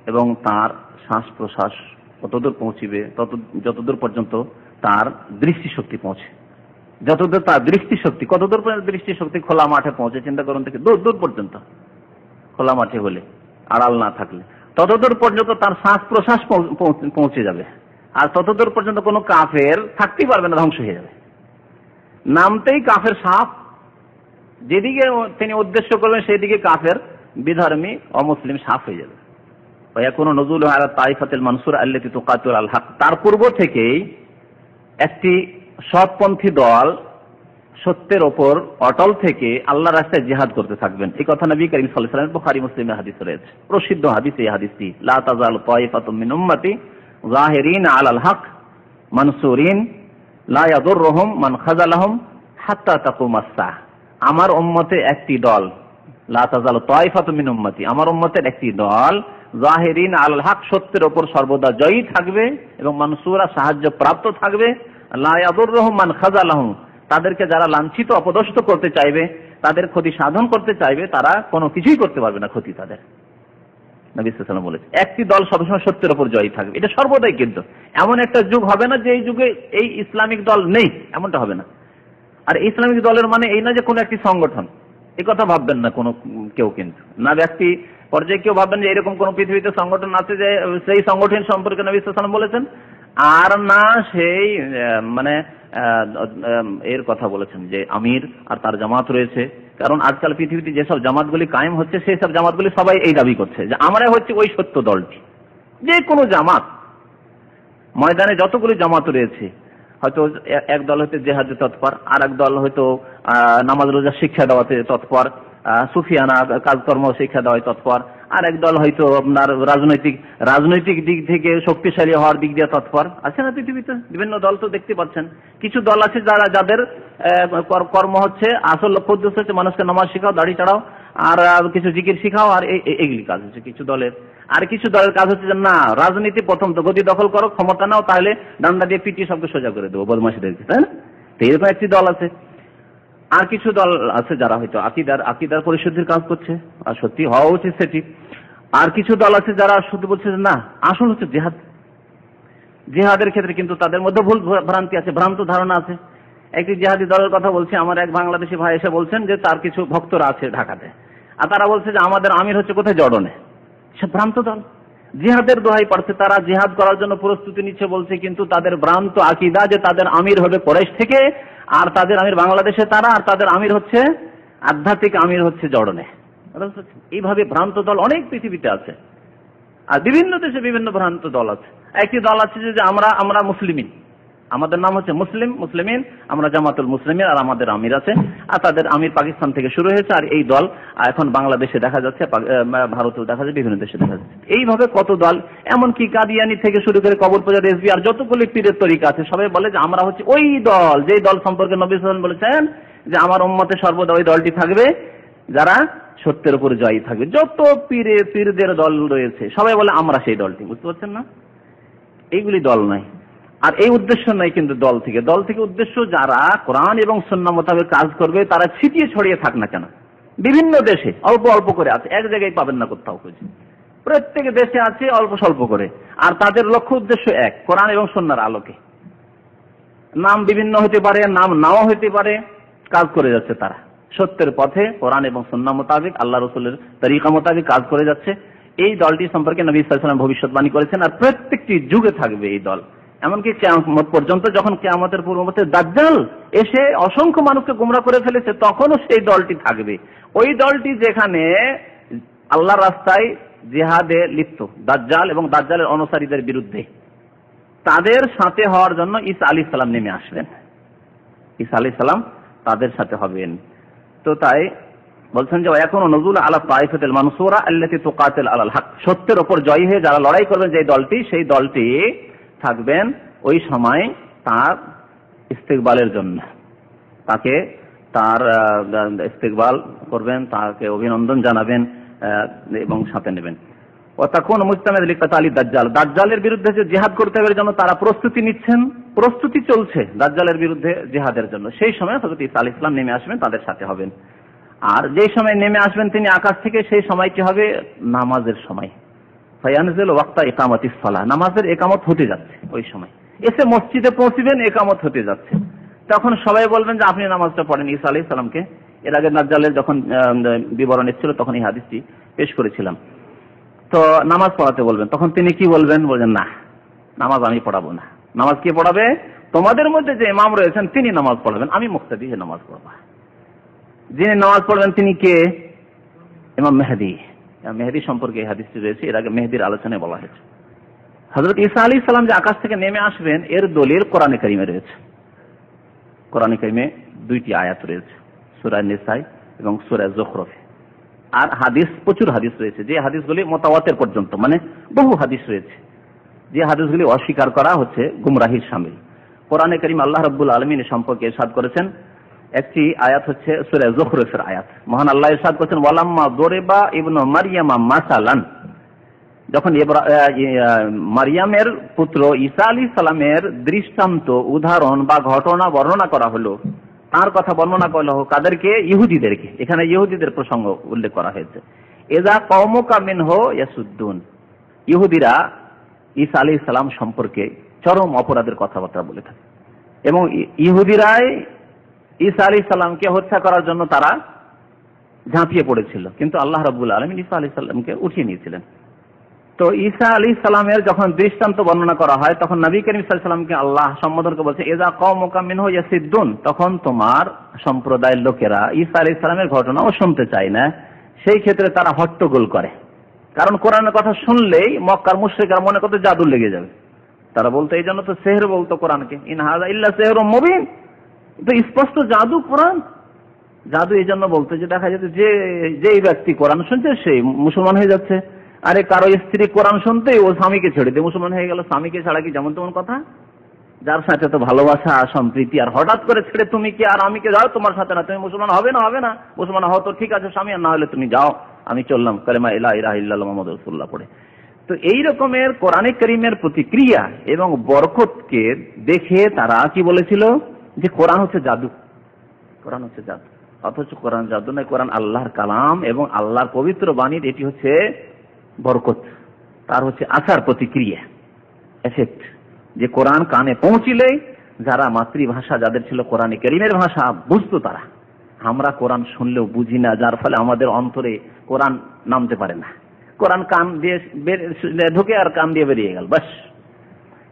এবং তার শ্বাস প্রশ্বাস কতদূর পৌঁছিবে, যতদূর পর্যন্ত তার দৃষ্টিশক্তি পৌঁছে। যতদূর তার দৃষ্টিশক্তি, কতদূর পর্যন্ত দৃষ্টিশক্তি? খোলা মাঠে পৌঁছে, চিন্তা করুন, থেকে দূর দূর পর্যন্ত, খোলা মাঠে হলে, আড়াল না থাকলে, ততদূর পর্যন্ত তার শ্বাস প্রশ্বাস পৌঁছে যাবে। আর ততদূর পর্যন্ত কোনো কাফের থাকতেই পারবে না, ধ্বংস হয়ে যাবে। নামতেই কাফের সাপ, যেদিকে তিনি উদ্দেশ্য করবেন সেই দিকে কাফের বিধর্মী অমুসলিম সাফ হয়ে যাবে। ওয়ায়াকুনু নুজুলু আলা তাইফাতিল মানসুরা আল্লাতী তুকাতিলু আল হক, তার পূর্ব থেকেই একটি সৎপন্থী দল সত্যের ওপর অটল থেকে আল্লাহর রাস্তায় জিহাদ করতে থাকবেন। এই কথা নবী করিম সাল্লাল্লাহু আলাইহি ওয়াসাল্লাম বুখারী মুসলিমের হাদিসে রয়েছে, প্রসিদ্ধ হাদিস। এই হাদিসটি, লা তাযালু তাইফাতুম মিন উম্মতি যাহিরিন আলাল হক মানসুরিন লা ইয়াদুররুহুম মান খাযালাহুম হাত্তা তাকুমাস সাহ, আমার উম্মতে একটি দল, লা তাযালু তাইফাতুম মিন উম্মতি, আমার উম্মতের একটি দল, যাহিরিন আলাল হক, সত্যের ওপর সর্বদা জয়ী থাকবে, এবং মানসুরা, সাহায্য প্রাপ্ত থাকবে, লা ইয়াদুররুহুম মান খাযালাহুম, তাদেরকে যারা লাঞ্ছিত অপদস্থ করতে চাইবে, তাদের ক্ষতি সাধন করতে চাইবে, তারা কোনো কিছুই করতে পারবে না ক্ষতি তাদের। নবী সাল্লাল্লাহু আলাইহি ওয়াসাল্লাম বলেছে একটি দল সবসময় সত্যের উপর জয়ী থাকবে, এটা সর্বদাই। কিন্তু এমন একটা যুগ হবে না যে এই যুগে এই ইসলামিক দল নেই, এমনটা হবে না। আর ইসলামিক দলের মানে এই না যে কোনো একটি সংগঠন, এই কথা ভাববেন না কোনো কেউ, কিন্তু না ব্যক্তি পর্যায়ে কেউ ভাববেন যে এরকম কোন পৃথিবীতে সংগঠন আছে যে সেই সংগঠন সম্পর্কে নবী সাল্লাল্লাহু আলাইহি ওয়াসাল্লাম বলেছেন, আর না সেই এর কথা বলেছেন যে আমির আর তার জামাত রয়েছে। কারণ আজকাল পৃথিবীতে যেসব জামাতগুলি কায়েম হচ্ছে সেই সব জামাতগুলি সবাই এই দাবি করছে যে আমরা হচ্ছে ওই সত্য দলটি। যে কোনো জামাত, ময়দানে যতগুলি জামাত রয়েছে, হয়তো এক দল হয়তো জেহাদে তৎপর, আর এক দল হয়তো নামাজ রোজা শিক্ষা দেওয়াতে তৎপর, সুফিয়ানা কাজকর্ম শিক্ষা দেওয়ায় তৎপর, আর এক দল হয়তো আপনার রাজনৈতিক দিক থেকে শক্তিশালী হওয়ার দিক দিয়ে তৎপর আছে না পৃথিবীতে। বিভিন্ন দল তো দেখতে পাচ্ছেন। কিছু দল আছে যাদের কর্ম হচ্ছে, আসল লক্ষ্য উদ্দেশ্য হচ্ছে মানুষকে নামাজ শিখাও, দাড়ি চাড়াও, আর কিছু জিকির শিখাও, আর এইগুলি কাজ হচ্ছে কিছু দলের। আর কিছু দলের কাজ হচ্ছে যে না, রাজনীতি প্রথম তো গদি দখল করো, ক্ষমতা নাও, তাহলে ডান্ডা দিয়ে পিটিয়ে সবকে সোজা করে দেবো বদমাশিদেরকে, তাই না? তো এরকম একটি দল আছে। আর কিছু দল আছে যারা হয়তো আকিদার পরিশুদ্ধির কাজ করছে, আর সত্যি হওয়া উচিত সেটি। আর কিছু দল আছে যারা শুধু বলছে যে না, আসল হচ্ছে জিহাদের ক্ষেত্রে কিন্তু তাদের মধ্যে ভুল ভ্রান্তি আছে, ভ্রান্ত ধারণা আছে। একটি জিহাদি দলের কথা বলছি, আমার এক বাংলাদেশি ভাই এসে বলছেন যে তার কিছু ভক্তরা আছে ঢাকাতে, আর তারা বলছে যে আমাদের আমির হচ্ছে কোথায়, জর্ডনে। সে ভ্রান্ত দল, জিহাদের দোহাই পাচ্ছে, তারা জিহাদ করার জন্য প্রস্তুতি নিচ্ছে বলছে, কিন্তু তাদের ভ্রান্ত আকীদা যে তাদের আমির হবে কুরাইশ থেকে, আর তাদের আমির বাংলাদেশে তারা, আর তাদের আমির হচ্ছে আধ্যাত্মিক আমির হচ্ছে জর্ডনে। এইভাবে ভ্রান্ত দল অনেক পৃথিবীতে আছে, আর বিভিন্ন দেশে বিভিন্ন ভ্রান্ত দল আছে। একটি দল আছে যে আমরা মুসলিমিন, আমাদের নাম হচ্ছে মুসলিমিন, আমরা জামাতুল মুসলিমিন, আর আমাদের আমির আছে, আর তাদের আমির পাকিস্তান থেকে শুরু হয়েছে, আর এই দল এখন বাংলাদেশে দেখা যাচ্ছে, ভারতেও দেখা যাচ্ছে, বিভিন্ন দেশে দেখা যাচ্ছে। এইভাবে কত দল, এমনকি কাদিয়ানি থেকে শুরু করে কবর পূজা রেজবি আর যতগুলি পীরের তরিকা আছে, সবাই বলে যে আমরা হচ্ছে ওই দল, যে দল সম্পর্কে নবী সাল্লাল্লাহু আলাইহি ওয়াসাল্লাম বলেছেন যে আমার উম্মতে সর্বদা ওই দলটি থাকবে যারা সত্যের উপর জয়ী থাকবে। যত পীরদের দল রয়েছে সবাই বলে আমরা সেই দলটি। বুঝতে পারছেন না? এইগুলি দল নাই, আর এই উদ্দেশ্য নাই কিন্তু দল থেকে উদ্দেশ্য যারা কোরআন এবং সুন্নাহ মোতাবেক কাজ করবে, তারা ছিটিয়ে ছড়িয়ে থাক না কেন, বিভিন্ন দেশে অল্প অল্প করে আছে, এক জায়গায় পাবেন না কোথাও খুঁজে, প্রত্যেক দেশে আছে অল্প স্বল্প করে, আর তাদের লক্ষ্য উদ্দেশ্য এক, কোরআন এবং সুন্নাহর আলোকে। নাম বিভিন্ন হতে পারে, নাম নাও হতে পারে, কাজ করে যাচ্ছে তারা সত্যের পথে, কোরআন এবং সুন্নাহ মোতাবেক, আল্লাহ রাসূলের তরিকা মোতাবেক কাজ করে যাচ্ছে। এই দলটি সম্পর্কে নবী সাল্লাল্লাহু আলাইহি ওয়াসাল্লাম ভবিষ্যৎবাণী করেছেন, আর প্রত্যেকটি যুগে থাকবে এই দল, এমনকি কিয়ামত পর্যন্ত। যখন কিয়ামতের পূর্ববর্তী দাজ্জাল এসে অসংখ্য মানুষকে গোমরাহ করে ফেলেছে, তখনও সেই দলটি থাকবে। ওই দলটি যেখানে আল্লাহর রাস্তায় জিহাদে লিপ্ত, দাজ্জাল এবং দাজ্জালের অনুসারীদের বিরুদ্ধে, তাদের সাথে হওয়ার জন্য ঈসা আলাইহিস সালাম নেমে আসবেন। ঈসা আলাইহিস সালাম তাদের সাথে হবেন। তো তাই বলছেন যে এখনো নজুল আলা তাইফাতিল মানসুরা আল্লাতী তুকাতিল আলাল হক, সত্যের উপর জয়ী হয়ে যারা লড়াই করবেন, যে দলটি, সেই দলটি থাকবেন ওই সময় তার ইস্তেকবালের জন্য, তাকে তার ইস্তেকবাল করবেন, তাকে অভিনন্দন জানাবেন এবং সাথে নেবেন। ও তখন মুস্তামিদ লিকাতালি দাজ্জাল, দাজ্জালের বিরুদ্ধে যে জিহাদ করতে হবে জন্য তারা প্রস্তুতি নিচ্ছেন, প্রস্তুতি চলছে দাজ্জালের বিরুদ্ধে জিহাদের জন্য। সেই সময় হযরত ঈসা আলাইহিস সালাম নেমে আসবেন, তাদের সাথে হবেন। আর যে সময় নেমে আসবেন তিনি আকাশ থেকে, সেই সময়টি হবে নামাজের সময়। ফায়ানজিল ওয়াক্তা ইকামাতিস সালাহ, নামাজের একামত হতে যাচ্ছে, ওই সময় এসে মসজিদে পৌঁছবেন, একামত হতে যাচ্ছে। তখন সবাই বলবেন যে আপনি নামাজটা পড়েন। ঈসা আলাইহিস সালামকে এর আগে দাজ্জালের যখন বিবরণ এসেছিল তখন এই হাদিসটি পেশ করেছিলাম। তো নামাজ পড়াতে বলবেন, তখন তিনি কি বলবেন? বলবেন না, নামাজ আমি পড়াবো না। নামাজ কে পড়াবে? তোমাদের মধ্যে যে ইমাম রয়েছেন তিনি নামাজ পড়াবেন, আমি মুক্তাদি হয়ে নামাজ পড়বো। যিনি নামাজ পড়বেন তিনি কে? ইমাম মেহেদী। মেহেদী সম্পর্কে এই হাদিসটি রয়েছে, এর আগে মেহেদীর আলোচনায় বলা হয়েছে। হযরত ঈসা আলাইহিস সালাম যে আকাশ থেকে নেমে আসবেন, এর দলিল কোরআনে কারীমে রয়েছে। কোরআনে কারীমে দুইটি আয়াত রয়েছে, সূরা নিসা এবং সূরা যুখরুফ। আর হাদিস, প্রচুর হাদিস রয়েছে, যে হাদিসগুলি মুতাওয়াতির পর্যন্ত, মানে বহু হাদিস রয়েছে, যে হাদিসগুলি অস্বীকার করা হচ্ছে গুমরাহির শামিল। কোরআনে কারীম আল্লাহ রাব্বুল আলামিন সম্পর্কে ইরশাদ করেছেন, একটি আয়াত হচ্ছে সূরা যুখরুফের আয়াত। মহান আল্লাহ ইরশাদ করেছেন, ওয়ালাম্মা যুরিবা ইবনু মারইয়ামা মাসালান, যখন মারইয়ামের পুত্র ঈসা আলাইহিস সালামের দৃষ্টান্ত, উদাহরণ বা ঘটনা বর্ণনা করা হলো, তার কথা বর্ণনা করা হলো, কাদেরকে? ইহুদিদেরকে। এখানে ইহুদিদের প্রসঙ্গ উল্লেখ করা হয়েছে। এযা কওমুকা মিনহু ইয়াসুদ্দুন, ইহুদিরা ঈসা আলাইহিস সালাম সম্পর্কে চরম অপরাধের কথাবার্তা বলে থাকে, এবং ইহুদিরাই ঈসা আলাইহিস সালামকে হত্যা করার জন্য তারা ঝাঁপিয়ে পড়েছিল, কিন্তু আল্লাহ রাব্বুল আলামিন ঈসা আলাইহিস সালামকে উঠিয়ে নিয়েছিলেন। তো ঈসা আলাইহিস সালামের যখন দৃষ্টান্ত বর্ণনা করা হয় তখন নবী করিম সাল্লাল্লাহু আলাইহি সাল্লামকে আল্লাহ সম্বোধন করে বলছে ইযা কওমুকা মিনহু ইয়াসিদ্দুন, তখন তোমার সম্প্রদায়ের লোকেরা ঈসা আলাইহিস সালামের ঘটনাও শুনতে চায় না, সেই ক্ষেত্রে তারা হট্টগোল করে। কারণ কোরআনের কথা শুনলেই মক্কার মুশরিকরা মনে করতে জাদু লেগে যাবে। তারা বলতো, এই জন্য তো সেহর বলতো কোরআনকে, ইন হাযা ইল্লা সিহরুম মুবিন, তো স্পষ্ট জাদু কোরআন। জাদু এই জন্য বলতো যে দেখা যেত যে যেই ব্যক্তি কোরআন শুনছে সেই মুসলমান হয়ে যাচ্ছে। আরে কারো স্ত্রী কোরআন শুনতে ও স্বামীকে ছেড়ে দিয়ে মুসলমান হয়ে গেল, স্বামীকে ছাড়া কি যেমন তেমন কথা, যার সাথে তো ভালোবাসা সম্প্রীতি, আর হঠাৎ করে ছেড়ে তুমি কি আর আমি কে যাও তোমার সাথে না, তুমি মুসলমান হবে না, মুসলমান হও তো ঠিক আছে স্বামী, আর না হলে তুমি যাও, আমি চললাম কালেমা লা ইলাহা ইল্লাল্লাহ মুহাম্মাদুর রাসূলুল্লাহ পড়ে। তো এই রকমের কোরআনে কারীমের প্রতিক্রিয়া এবং বরকতকে দেখে তারা কি বলেছিল যে কোরআন হচ্ছে জাদু, কোরআন হচ্ছে জাদু। অথচ কোরআন জাদু নয়, কোরআন আল্লাহর কালাম এবং আল্লাহর পবিত্র বাণীর এটি হচ্ছে বরকত, তার হচ্ছে আসার প্রতিক্রিয়া, এফেক্ট, যে কোরআন কানে পৌঁছিলেই যারা মাতৃভাষা যাদের ছিল কোরআনে কারীমের ভাষা বুঝতো তারা। আমরা কোরআন শুনলেও বুঝি না, যার ফলে আমাদের অন্তরে কোরআন নামতে পারে না। কোরআন কান দিয়ে ঢুকে আর কান দিয়ে বেরিয়ে গেল বাস।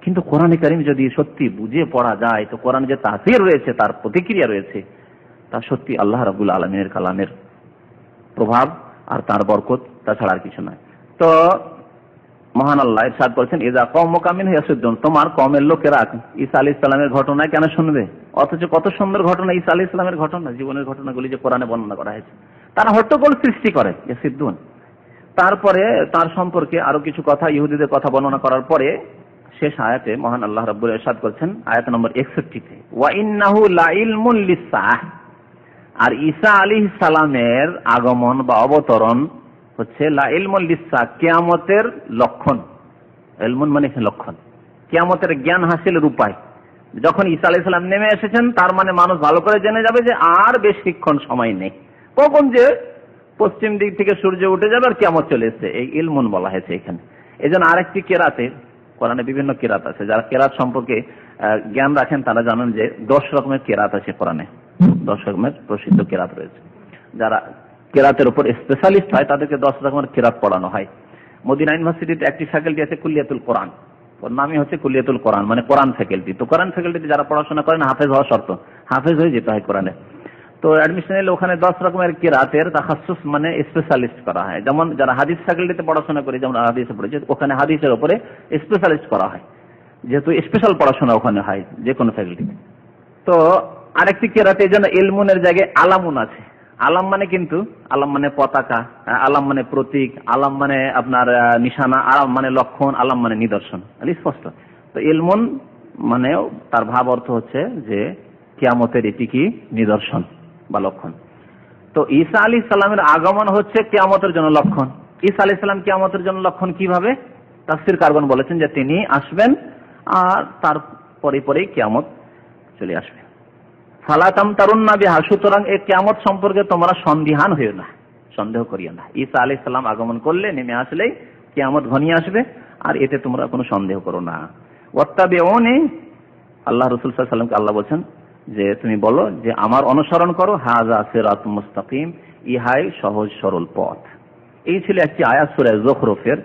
কিন্তু কোরআনে কারীম যদি সত্যি বুঝে পড়া যায় তো কোরআন যে তাসির রয়েছে, তার প্রতিক্রিয়া রয়েছে, তা সত্যি আল্লাহ রাব্বুল আলামিনের কালামের প্রভাব আর তার বরকত, তাছাড়া আর কিছু নয়। তো মহান আল্লাহ ইরশাদ করেছেন ইযা কওমুকা মিনহু ইয়াসুদ্দুন, তোমার কওমের লোকেরা ঈসা আলাইহিস সালামের ঘটনা কেন শুনবে? অথচ কত সুন্দর ঘটনা ঈসা আলাইহিস সালামের ঘটনা, জীবনের ঘটনাগুলি যে কোরআনে বর্ণনা করা হয়েছে, তারা হট্টগোল সৃষ্টি করে ইয়াসুদ্দুন। তারপরে তার সম্পর্কে আরো কিছু কথা, ইহুদিদের কথা বর্ণনা করার পরে শেষ আয়াতে মহান আল্লাহ রাব্বুল ইরশাদ করেছেন আয়াত নম্বর 61-তে, ওয়া ইন্নাহু লাইলমুন লিস-সাআহ, আর ঈসা আলাইহিস সালামের আগমন বা অবতরণ হচ্ছে লাইলমুন লিস-সাআহ, কিয়ামতের লক্ষণ। ইলমুন মানে লক্ষণ, কিয়ামতের জ্ঞান হাসিলের উপায়। যখন ঈসা আলাইহিস সালাম নেমে এসেছেন তার মানে মানুষ ভালো করে জেনে যাবে যে আর বেশিক্ষণ সময় নেই, কখন যে পশ্চিম দিক থেকে সূর্য উঠে যাবে আর কিয়ামত চলে এসেছে, এই ইলমুন বলা হয়েছে এখানে। এজন্য আরেকটি কেরাতে, কোরআনে বিভিন্ন কেরাত আছে, যারা কেরাত সম্পর্কে জ্ঞান রাখেন তারা জানেন যে 10 রকমের কেরাত আছে কোরআনে, 10 রকমের প্রসিদ্ধ কেরাত রয়েছে। যারা কেরাতের উপর স্পেশালিস্ট হয় তাদেরকে 10 রকমের কেরাত পড়ানো হয়। মদিনা ইউনিভার্সিটিতে একটি ফ্যাকাল্টি আছে কুলিয়াতুল কোরআন, ওর নামই হচ্ছে কুলিয়াতুল কোরআন, মানে কোরআন ফ্যাকাল্টি। তো কোরআন ফ্যাকাল্টিতে যারা পড়াশোনা করেন হাফেজ হওয়া শর্ত, হাফেজ হয়ে যেতে হয় কোরআনে। তো অ্যাডমিশন এলে ওখানে 10 রকমের কিরাতের তাখাসসুস মানে স্পেশালিস্ট করা হয়। যেমন যারা হাদিস ফ্যাকাল্টিতে পড়াশোনা করে, যেমন হাদিসে পড়েছে, ওখানে হাদিসের উপরে স্পেশালিস্ট করা হয়, যেহেতু স্পেশাল পড়াশোনা ওখানে হয় যে কোনো ফ্যাকাল্টিতে। তো আরেকটি কিরাতে যেন ইলমুনের জায়গায় আলামুন আছে। আলাম মানে কিন্তু, আলাম মানে পতাকা, আলাম মানে প্রতীক, আলাম মানে আপনার নিশানা, আলাম মানে লক্ষণ, আলাম মানে নিদর্শন, স্পষ্ট। তো ইলমুন মানে তার ভাব অর্থ হচ্ছে যে কিয়ামতের এটি কি নিদর্শন বা লক্ষণ। তো ঈসা আলাইহিস সালামের আগমন হচ্ছে কিয়ামতের জন্য লক্ষণ। ঈসা আলাইহিস সালাম কিয়ামতের জন্য লক্ষণ কিভাবে? তাফসীর কারগণ বলেছেন যে তিনি আসবেন আর তার পরেই কিয়ামত চলে আসবে। ফালা তামতারুন্না বিহা, সুতরাং এই কিয়ামত সম্পর্কে তোমরা সন্দিহান হইও না, সন্দেহ করিও না। ঈসা আলাইহিস সালাম আগমন করলে, নেমে আসলেই কিয়ামত ঘনিয়ে আসবে, আর এতে তোমরা কোনো সন্দেহ করো না। ওয়াত্তাবিউনি, আল্লাহ রাসূল সাল্লাল্লাহু আলাইহি ওয়াসাল্লামকে আল্লাহ বলেন যে তুমি বলো যে আমার অনুসরণ করো, হাযা সিরাতুম মুস্তাকিম, ইহাই সহজ সরল পথ। এই ছিল একটি আয়াত সূরা যুখরুফের,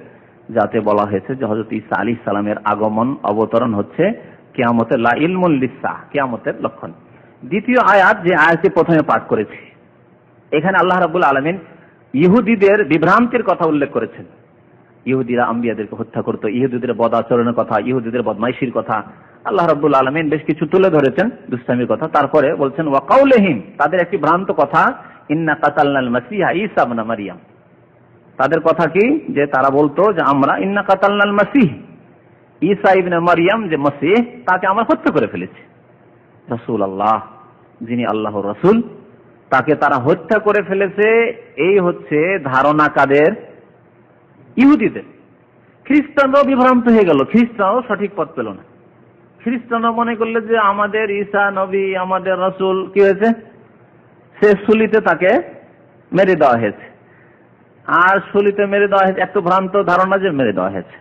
যাতে বলা হয়েছে যে হযরত ঈসা আলাইহিস সালামের আগমন, অবতরণ হচ্ছে কিয়ামতের লা ইলমুন লিস-সাআহ, কিয়ামতের লক্ষণ। দ্বিতীয় আয়াত, যে আয়াতটি প্রথমে পাঠ করেছি, এখানে আল্লাহ রাব্বুল আলামিন ইহুদিদের বিভ্রান্তির কথা উল্লেখ করেছেন। ইহুদিরা আম্বিয়াদেরকে হত্যা করত, ইহুদিদের বদ আচরণের কথা, ইহুদিদের বদমাইশির কথা আল্লাহ রাব্বুল আলামিন বেশ কিছু তুলে ধরেছেন, দুষ্টামির কথা। তারপরে বলছেন ওয়া কাউলিহিম, তাদের একটি ভ্রান্ত কথা, ইন্না কাতালনাল মাসিহা ঈসা ইবনে মারইয়াম। তাদের কথা কি, যে তারা বলতো যে আমরা ইন্না কাতালনাল মাসিহ, ঈসা ইবনে মারইয়াম যে মসিহ, তাকে আমরা হত্যা করে ফেলেছি। রাসূলুল্লাহ, যিনি আল্লাহর রাসূল, তাকে তারা হত্যা করে ফেলেছে। এই হচ্ছে ধারণা কাদের? ইহুদিদের। খ্রিস্টানরাও বিভ্রান্ত হয়ে গেল, খ্রিস্টানরাও সঠিক পথ পেল না। খ্রিস্টানরা মনে করলে যে আমাদের ঈসা নবী, আমাদের রাসূল কি হয়েছে, সে সুলিতে তাকে মেরে দেওয়া হয়েছে। আর সুলিতে মেরে দেওয়া হয়েছে, একটু ভ্রান্ত ধারণা যে মেরে দেওয়া হয়েছে।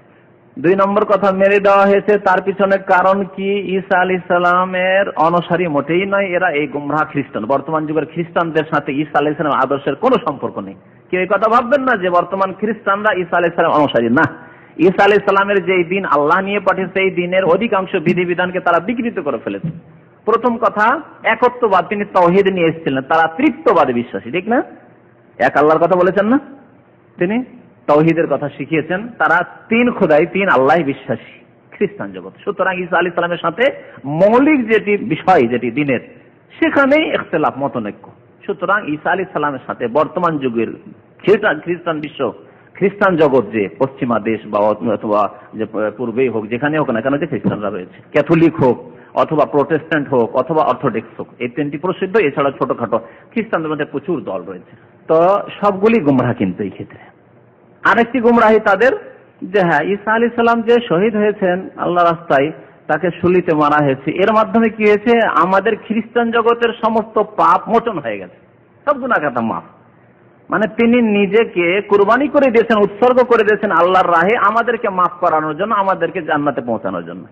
দুই নম্বর কথা, মেরে দেওয়া হয়েছে তার পিছনে কারণ কি? ঈসা আলাইহিস সালামের অনুসারী মোটেই নয় এরা, এই গুমরাহ খ্রিস্টান। বর্তমান যুগের খ্রিস্টানদের সাথে ঈসা আলাইহিস সালামের আদর্শের কোনো সম্পর্ক নেই। কেউ এই কথা ভাববেন না যে বর্তমান খ্রিস্টানরা ঈসা আলাইহিস সালামের অনুসারী। না, ঈসা আলাইহিস সালামের যে দিন আল্লাহ নিয়ে পাঠিয়েছে এই দিনের অধিকাংশ বিধিবিধানকে তারা বিকৃত করে ফেলেছে। প্রথম কথা, একত্ববাদ, তিনি তাওহীদ নিয়ে এসেছিলেন, তারা তৃত্ববাদে বিশ্বাসী, ঠিক না? এক আল্লাহর কথা বলেছেন না, তিনি তাওহীদের কথা শিখিয়েছেন। তারা তিন খোদাই, তিন আল্লাহ বিশ্বাসী খ্রিস্টান জগৎ। সুতরাং ঈসা আলাইহিস সালামের সাথে মৌলিক যেটি বিষয়, যেটি দিনের, সেখানেই ইখতিলাফ, মতনৈক্য। সুতরাং ঈসা আলাইহিস সালামের সাথে বর্তমান যুগের খ্রিস্টান বিশ্ব, খ্রিস্টান জগৎ, যে পশ্চিমা দেশ বা অথবা যে পূর্বেই হোক, যেখানে হোক না কেন যে খ্রিস্টানরা রয়েছে, ক্যাথলিক হোক অথবা প্রোটেস্ট্যান্ট হোক অথবা অর্থোডক্স হোক, এই তিনটি প্রসিদ্ধ। এছাড়া ছোটখাটো খ্রিস্টানদের মধ্যে প্রচুর দল রয়েছে। তো সবগুলি গুমরাহ। কিন্তু এই ক্ষেত্রে আরেকটি গুমরাহি তাদের, যে হ্যাঁ, ঈসা আলাইহিস সালাম যে শহীদ হয়েছেন আল্লাহর রাস্তায়, তাকে শুলিতে মারা হয়েছে, এর মাধ্যমে কি হয়েছে? আমাদের খ্রিস্টান জগতের সমস্ত পাপ মোচন হয়ে গেছে, সব গুনাহ খাতা মাফ। মানে তিনি নিজেকে কুরবানি করে দিয়েছেন, উৎসর্গ করে দিয়েছেন আল্লাহর রাহে, আমাদেরকে মাফ করানোর জন্য, আমাদেরকে জান্নাতে পৌঁছানোর জন্য।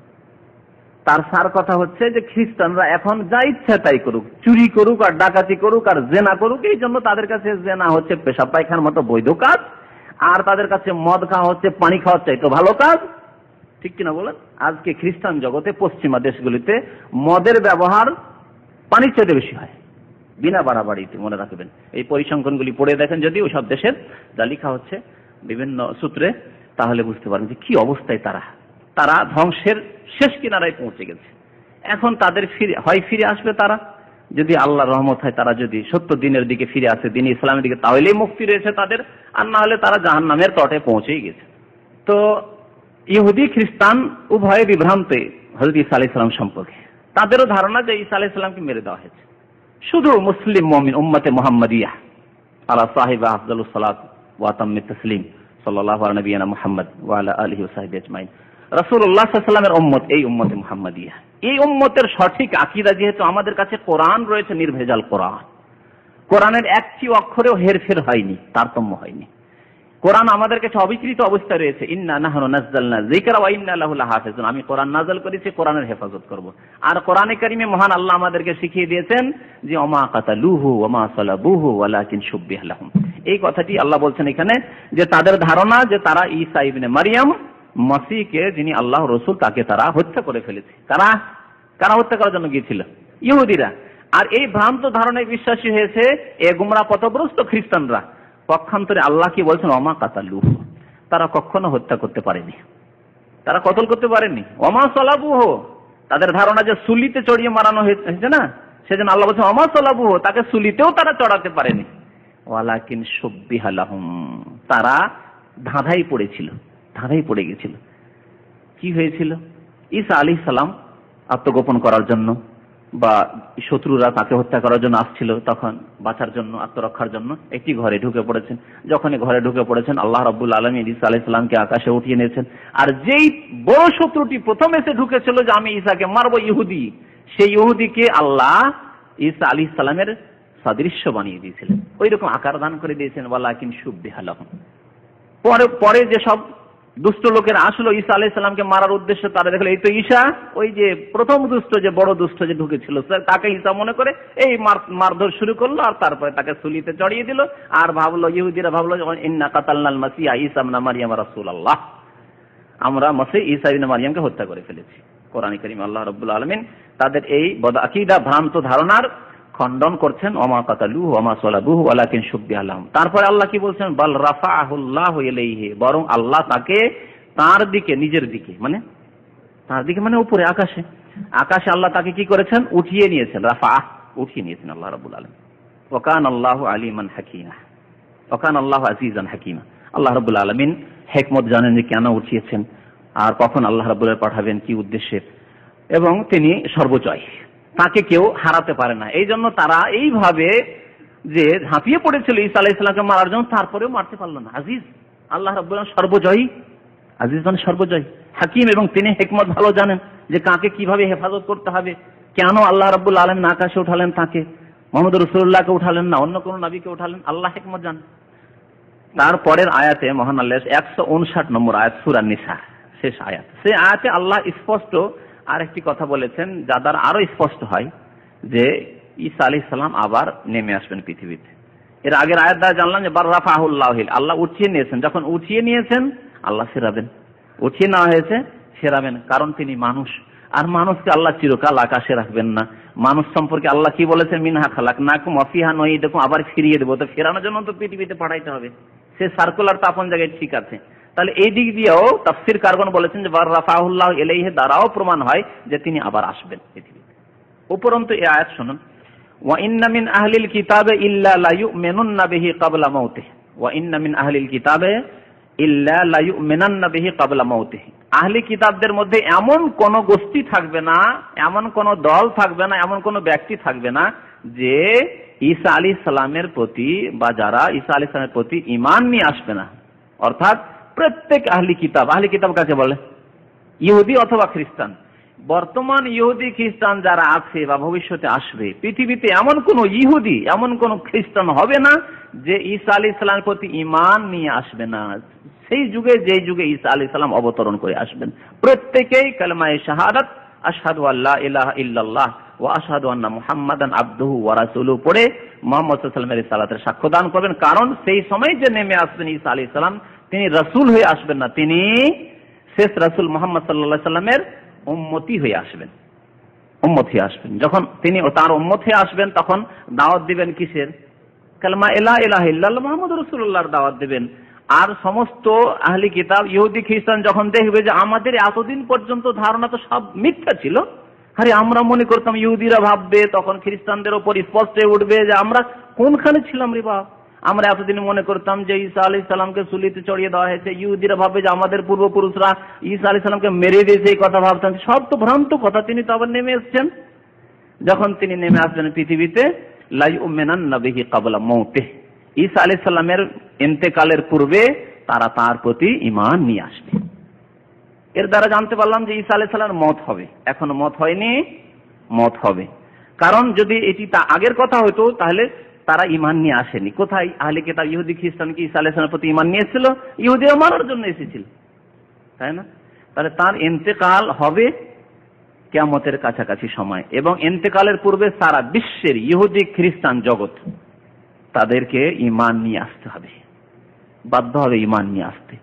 তার সার কথা হচ্ছে যে খ্রিস্টানরা এখন যা ইচ্ছা তাই করুক, চুরি করুক আর ডাকাতি করুক আর জেনা করুক, এই জন্য তাদের কাছে জেনা হচ্ছে পেশাব পায়খানার মতো বৈধ কাজ, আর তাদের কাছে মদ খাওয়া হচ্ছে পানি খাওয়ার চাইতে ভালো কাজ, ঠিক কিনা বলেন? আজকে খ্রিস্টান জগতে পশ্চিমা দেশগুলিতে মদের ব্যবহার পানির চাইতে বেশি হয়, বিনা বাড়াবাড়িতে। মনে রাখবেন, এই পরিসংখ্যানগুলি পড়ে দেখেন যদি ওইসব দেশের যা লেখা হচ্ছে বিভিন্ন সূত্রে, তাহলে বুঝতে পারেন যে কি অবস্থায় তারা ধ্বংসের শেষ কিনারায় পৌঁছে গেছে। এখন তাদের ফিরে আসবে তারা, যদি আল্লাহর রহমত হয়, তারা যদি সত্য দিনের দিকে ফিরে আসে, দিন ইসলামের দিকে, তাহলেই মুক্তি রয়েছে তাদের, আর না হলে তারা জাহান্নামের তটে পৌঁছেই গেছে। তো ইহুদি খ্রিস্টান উভয়ে বিভ্রান্তে হযরত ঈসা আলাইহিস সালাম সম্পর্কে। তাদেরও ধারণা যে ঈসা আলাইহিস সালামকে মেরে দেওয়া হয়েছে। শুধু মুসলিম মুমিন উম্মতে মুহাম্মাদিয়া আলা সাহিবা আফদালুস সালাত ওয়া আতাম্মিত তাসলিম সাল্লাল্লাহু আলা নবিয়িনা মুহাম্মদ ওয়া আলা আলিহি ওয়া সাহবিহি আজমাইন, রাসূলুল্লাহ সাল্লাল্লাহু আলাইহি ওয়াসাল্লামের উম্মত, এই উম্মতে মুহাম্মাদিয়া, এই উম্মতের সঠিক আকীদা, যেহেতু আমাদের কাছে কোরআন রয়েছে, নির্ভেজাল কোরআন, কোরআনের একটি অক্ষরেও হেরফের হয়নি, তারতম্য হয়নি। কোরআন আমাদের কাছে অবিকৃত অবস্থায় রয়েছে। ইন্না নাহনু নাযালনা যিকরা ওয়া ইন্না লাহু লাহাফিজুন, আমি কোরআন নাযিল করেছি, কোরআনের হেফাজত করব। আর কোরআনে কারিমে মহান আল্লাহ আমাদেরকে শিখিয়ে দিয়েছেন যে ওমা কাতালুহু ওয়া মা সালাবুহু ওয়ালাকিন শুববিহা লাহুম। এই কথাটি আল্লাহ বলছেন এখানে, যে তাদের ধারণা যে তারা ঈসা ইবনে মারইয়াম, মসিহকে, যিনি আল্লাহর রাসূল, তাকে তারা হত্যা করে ফেলেছে। কারা হত্যা করার জন্য গিয়েছিল? ইহুদিরা। আর এই ভ্রান্ত ধারণায় বিশ্বাসী হয়েছে এ গুমরাহ পথভ্রষ্ট খ্রিস্টানরা। পক্ষান্তরে আল্লাহ কি বলছেন? ওমা কাতালুহু, তারা কখনো হত্যা করতে পারেনি, তারা কতল করতে পারেনি। ওমা সালাবুহু, তাদের ধারণা যে সুলিতে চড়িয়ে মারানো হয়েছে না, সেজন্য আল্লাহ বলছেন ওমা সালাবুহু, তাকে সুলিতেও তারা চড়াতে পারেনি। ওয়ালাকিন শুববিহা লাহুম, তারা ধাঁধাই পড়ে গেছিল। কি হয়েছিল? ঈসা আলাইহিস সালাম আত্মগোপন করার জন্য বা শত্রুরা তাকে হত্যা করার জন্য আসছিল, তখন বাঁচার জন্য, আত্মরক্ষার জন্য একটি ঘরে ঢুকে পড়েছেন। যখনই ঘরে ঢুকে পড়েছেন, আল্লাহ রাব্বুল আলামিন ঈসা আলাইহিস সালামকে আকাশে উঠিয়ে নিয়েছেন। আর যেই বড় শত্রুটি প্রথম এসে ঢুকেছিল যে আমি ঈসাকে মারবো, ইহুদি, সেই ইহুদিকে আল্লাহ ঈসা আলাইহিস সালামের সাদৃশ্য বানিয়ে দিয়েছিলেন, ওই রকম আকার দান করে দিয়েছেন। ওয়ালাকিন শুববিহা লাহুম। পরে যে সব দুষ্ট লোকেরা আসলো ঈসা আলাইহিস সালামকে মারার উদ্দেশ্যে, তারা দেখলো এই তো ঈসা, ওই যে প্রথম দুষ্ট, যে বড় দুষ্ট যে ঢুকেছিল, তাকে ঈসা মনে করে এই মারধর শুরু করলো, আর তারপরে তাকে সুলিতে চড়িয়ে দিল। আর ইহুদিরা ভাবলো ইন্না কাতালনাল মাসিহা ঈসা ইবনে মারইয়াম রাসূলুল্লাহ, আমরা মসিহ ঈসা ইবনে মারইয়ামকে হত্যা করে ফেলেছি। কোরআনে কারীম আল্লাহ রাব্বুল আলামিন তাদের এই বদআকিদা, ভ্রান্ত ধারণার খণ্ডন করছেন। ওমা কাতালুহু ওয়া মা সালাবুহু ওয়ালাকিন শুববিহা লাহুম। তারপরে আল্লাহ কি বলছেন? বাল রাফাআহুল্লাহু ইলাইহি, বরং আল্লাহ তাকে তার দিকে, নিজের দিকে, মানে তার দিকে মানে উপরে, আকাশে আল্লাহ তাকে কি করেছেন? উঠিয়ে নিয়েছেন। রাফাআহ, উঠিয়ে নিয়েছেন আল্লাহ রাব্বুল আলামিন। ওয়া কানা আল্লাহু আলিমান হাকীমা, ওয়া কানা আল্লাহু আজিজান হাকীমা। আল্লাহ রাব্বুল আলামিন হিকমত জানেন যে কেন উঠিয়েছেন, আর কখন আল্লাহ রাব্বুল আলামিন পাঠাবেন, কি উদ্দেশ্যে, এবং তিনি সর্বজয়, তাকে কেউ হারাতে পারে না। এই জন্য তারা এইভাবে যে ঝাঁপিয়ে পড়েছিল ঈসা আলাইহিস সালামকে মারার জন্য, তারপরেও মারতে পারলো না। আজিজ, আল্লাহ রাব্বুল আলামিন সর্বজয়ী, আজিজ মানে সর্বজয়ী, হাকিম, এবং তিনি হিকমত ভালো জানেন যে কাকে কিভাবে হেফাজত করতে হবে। কেন আল্লাহ রাব্বুল আলামিন আকাশে উঠালেন তাকে, মুহাম্মদ রাসূলুল্লাহকে উঠালেন না, অন্য কোন নবীকে উঠালেন, আল্লাহ হিকমত জানেন। তারপরের আয়াতে মহান আল্লাহ 159 নম্বর আয়াত সূরা নিসা, শেষ আয়াত। সেই আয়াতে আল্লাহ স্পষ্ট আরেকটি কথা বলেছেন, যা দ্বারা আরো স্পষ্ট হয় যে ঈসা আলাইহিস সালাম আবার নেমে আসবেন পৃথিবীতে। এর আগের আয়াত দ্বারা জানলাম যে বার রাফাহুল্লাহ, আল্লাহ উঠিয়ে নিয়েছেন। যখন উঠিয়ে নিয়েছেন আল্লাহ ফেরাবেন, উঠিয়ে নেওয়া হয়েছে ফেরাবেন, কারণ তিনি মানুষ। আর মানুষকে আল্লাহ চিরকাল আকাশে রাখবেন না। মানুষ সম্পর্কে আল্লাহ কি বলেছেন, মিনহা খালাকনাকুম ওয়া ফিহা নুঈদুকুম, আবার ফিরিয়ে দেবো। তো ফেরানোর জন্য তো পৃথিবীতে পাঠাইতে হবে। সে সার্কুলার তো আপন জায়গায় ঠিক আছে। তাহলে এই দিক দিয়েও তাফসীর কারগণ বলেছেন যে বার রাফাহুল্লাহ ইলাইহি দ্বারাও প্রমাণ হয় যে তিনি আবার আসবেন পৃথিবীতে। উপরন্তু এই আয়াত শুনুন, ওয়া ইন্না মিন আহলিল কিতাবে ইল্লা লা ইউমিনুন্না বিহি ক্বাবলা মাউতিহি, ওয়া ইন্না মিন আহলিল কিতাবে ইল্লা লা ইউমিনান্না বিহি ক্বাবলা মাউতিহি। আহলি কিতাবদের মধ্যে এমন কোন গোষ্ঠী থাকবে না, এমন কোন দল থাকবে না, এমন কোন ব্যক্তি থাকবে না যে ঈসা আলাইহিস সালামের প্রতি বা যারা ঈসা আলাইহিস সালামের প্রতি ঈমান নিয়ে আসবে না। অর্থাৎ প্রত্যেক আহলি কিতাব, আহলি কিতাব কাকে বলে? ইহুদি অথবা খ্রিস্টান। বর্তমান ইহুদি খ্রিস্টান যারা আছে বা ভবিষ্যতে আসবে, পৃথিবীতে এমন কোন ইহুদি, এমন কোন খ্রিস্টান হবে না যে ঈসা আলাইহিস সালামের প্রতি ঈমান নিয়ে আসবে না। সেই যুগে, যে যুগে ঈসা আলাইহিস সালাম অবতরণ করে আসবেন, প্রত্যেকেই কালেমায়ে শাহাদাত আশহাদু আল্লা ইলাহা ইল্লাল্লাহ ওয়া আশহাদু আন্না মুহাম্মাদান আবদুহু ওয়া রাসূলুহু পড়ে মুহাম্মদ সাল্লাল্লাহু আলাইহি ওয়াসাল্লামের রিসালাতের সাক্ষ্য দান করবেন। কারণ সেই সময় যে নেমে আসবেন ঈসা আলাইহিস সালাম, তিনি রাসূল হয়ে আসবেন না, তিনি শেষ রাসূল মুহাম্মদ সাল্লাল্লাহু আলাইহি ওয়াসাল্লামের উম্মতি হয়ে আসবেন, উম্মত হয়ে আসবেন। যখন তিনি তার উম্মত হয়ে আসবেন, তখন দাওয়াত দিবেন কিসের? কালেমা লা ইলাহা ইল্লাল্লাহ মুহাম্মাদুর রাসূলুল্লাহর দাওয়াত দিবেন। আর সমস্ত আহলি কিতাব, ইহুদি খ্রিস্টান যখন দেখবে যে আমাদের এতদিন পর্যন্ত ধারণা তো সব মিথ্যা ছিল, আরে আমরা মনে করতাম ইহুদিরা ভাববে, তখন খ্রিস্টানদের উপর স্পষ্ট হয়ে উঠবে যে আমরা কোনখানে ছিলাম রে বাপ, আমরা এতদিন মনে করতাম যে ঈসা আলাইহিস সালামকে সুলিতে চড়িয়ে দেওয়া হয়েছে। ইহুদিরা ভাববে যে আমাদের পূর্বপুরুষরা ঈসা আলাইহিস সালামকে মেরে দিয়েছে, এই কথা ভাবতাম। সব তো ভ্রান্ত কথা। তিনি তো আবার নেমে এসেছেন। যখন তিনি নেমে আসবেন পৃথিবীতে, লা ইউমিনান্না বিহি ক্বাবলা মাউতিহি, ঈসা আলাইহিস সালামের ইন্তেকালের পূর্বে তারা তার প্রতি ঈমান নিয়ে আসবে। এর দ্বারা জানতে পারলাম যে ঈসা আলাইহিস সালামের মওত হবে। এখনো মওত হয়নি, মওত হবে। কারণ যদি এটি তা আগের কথা হতো, তাহলে তারা ঈমান নিয়ে আসেনি। কোথায়? আহলে কিতাব ইহুদি খ্রিস্টান কি ঈসা আলাইহিস সালামের প্রতি ঈমান নিয়ে এসেছিল? ইহুদিরা মারার জন্য এসেছিল, তাই না? তাহলে তার ইন্তেকাল হবে কিয়ামতের কাছাকাছি সময়, এবং ইন্তেকালের পূর্বে সারা বিশ্বের ইহুদি খ্রিস্টান জগৎ তাদেরকে ঈমান নিয়ে আসতে হবে, বাধ্য হবে ঈমান নিয়ে আসতে।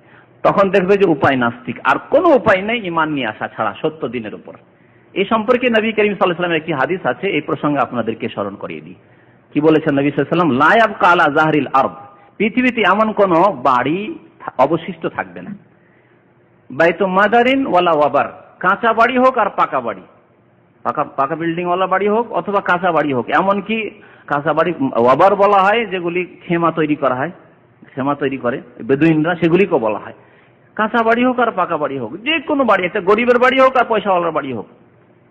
তখন দেখবে যে উপায় নাস্তিক, আর কোনো উপায় নেই ঈমান নিয়ে আসা ছাড়া সত্য দিনের উপর। এই সম্পর্কে নবী করিম সাল্লাল্লাহু আলাইহি ওয়াসাল্লামের একটি হাদিস আছে, এই প্রসঙ্গে আপনাদেরকে স্মরণ করিয়ে দিই। কি বলেছেন নবী সাল্লাল্লাহু আলাইহি ওয়াসাল্লাম? লা ইয়াবকা আলা যাহরিল আরদ, পৃথিবীতে এমন কোন বাড়ি অবশিষ্ট থাকবে না, বাইতু মাদারিন ওয়ালা ওয়াবার, কাঁচা বাড়ি হোক আর পাকা বাড়ি, পাকা বিল্ডিং ওয়ালা বাড়ি হোক অথবা কাঁচা বাড়ি হোক। এমনকি কাঁচা বাড়ি ওয়াবার বলা হয় যেগুলি খেমা তৈরি করা হয়, খেমা তৈরি করে বেদুইনরা, সেগুলিকেও বলা হয়। কাঁচা বাড়ি হোক আর পাকা বাড়ি হোক, যে কোনো বাড়ি, একটা গরিবের বাড়ি হোক আর পয়সাওয়ালার বাড়ি হোক,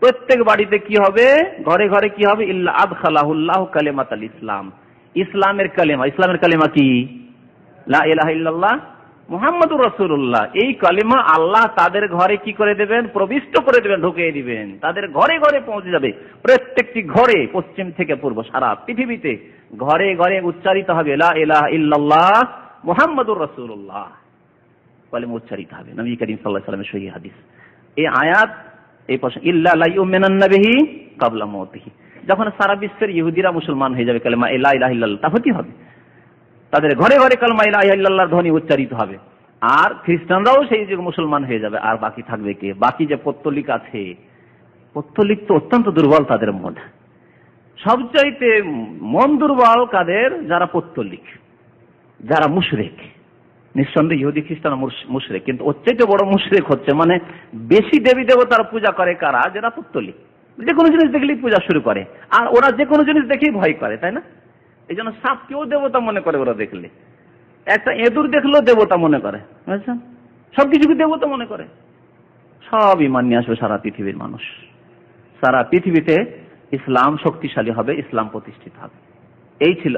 প্রত্যেক বাড়িতে কি হবে? ঘরে ঘরে কি হবে? ইল্লা আদখালাহুল্লাহু কালিমাতাল ইসলাম, ইসলামের কালিমা। ইসলামের কালিমা কি? লা ইলাহা ইল্লাল্লাহ মুহাম্মাদুর রাসূলুল্লাহ। এই কালিমা আল্লাহ তাদের ঘরে কি করে দেবেন? প্রবিষ্ট করে দেবেন, ঢুকিয়ে দিবেন, তাদের ঘরে ঘরে পৌঁছে যাবে। প্রত্যেকটি ঘরে, পশ্চিম থেকে পূর্ব, সারা পৃথিবীতে ঘরে ঘরে উচ্চারিত হবে লা ইলাহা ইল্লাল্লাহ মুহাম্মাদুর রাসূলুল্লাহ, কালিমা উচ্চারিত হবে। নবী করিম সাল্লাল্লাহু আলাইহি ওয়াসাল্লামের সহিহ হাদিস। এই আয়াত, এই প্রশ্ন ইল্লা লা ইউমিনান্না বিহি ক্বাবলা মাউতিহি, যখন সারা বিশ্বের ইহুদিরা মুসলমান হয়ে যাবে, কালিমা লা ইলাহা ইল্লাল্লাহ তা হতে হবে, তাদের ঘরে ঘরে কালিমা লা ইলাহা ইল্লাল্লাহর ধ্বনি উচ্চারিত হবে। আর খ্রিস্টানরাও সেই যুগে মুসলমান হয়ে যাবে। আর বাকি থাকবে কে? বাকি যে পত্তলিক আছে, পত্তলিক তো অত্যন্ত দুর্বল তাদের মন। সবচাইতে মন দুর্বল কাদের? যারা পত্তলিক, যারা মুশরিক। নিঃসন্দেহে ইহুদি খ্রিস্টান মুশরিক, কিন্তু ওর চাইতে বড় মুশরিক হচ্ছে, মানে বেশি দেবী দেবতার পূজা করে কারা? যারা পত্তলিক। যে কোনো জিনিস দেখলেই পূজা শুরু করে, আর ওরা যে কোনো জিনিস দেখেই ভয় করে, তাই না? এই জন্য সাপকেও দেবতা মনে করে ওরা, দেখলে একটা এঁদুর দেখলেও দেবতা মনে করে, বুঝছেন? সবকিছুকে দেবতা মনে করে। সব ঈমান নিয়ে আসবে সারা পৃথিবীর মানুষ, সারা পৃথিবীতে ইসলাম শক্তিশালী হবে, ইসলাম প্রতিষ্ঠিত হবে। এই ছিল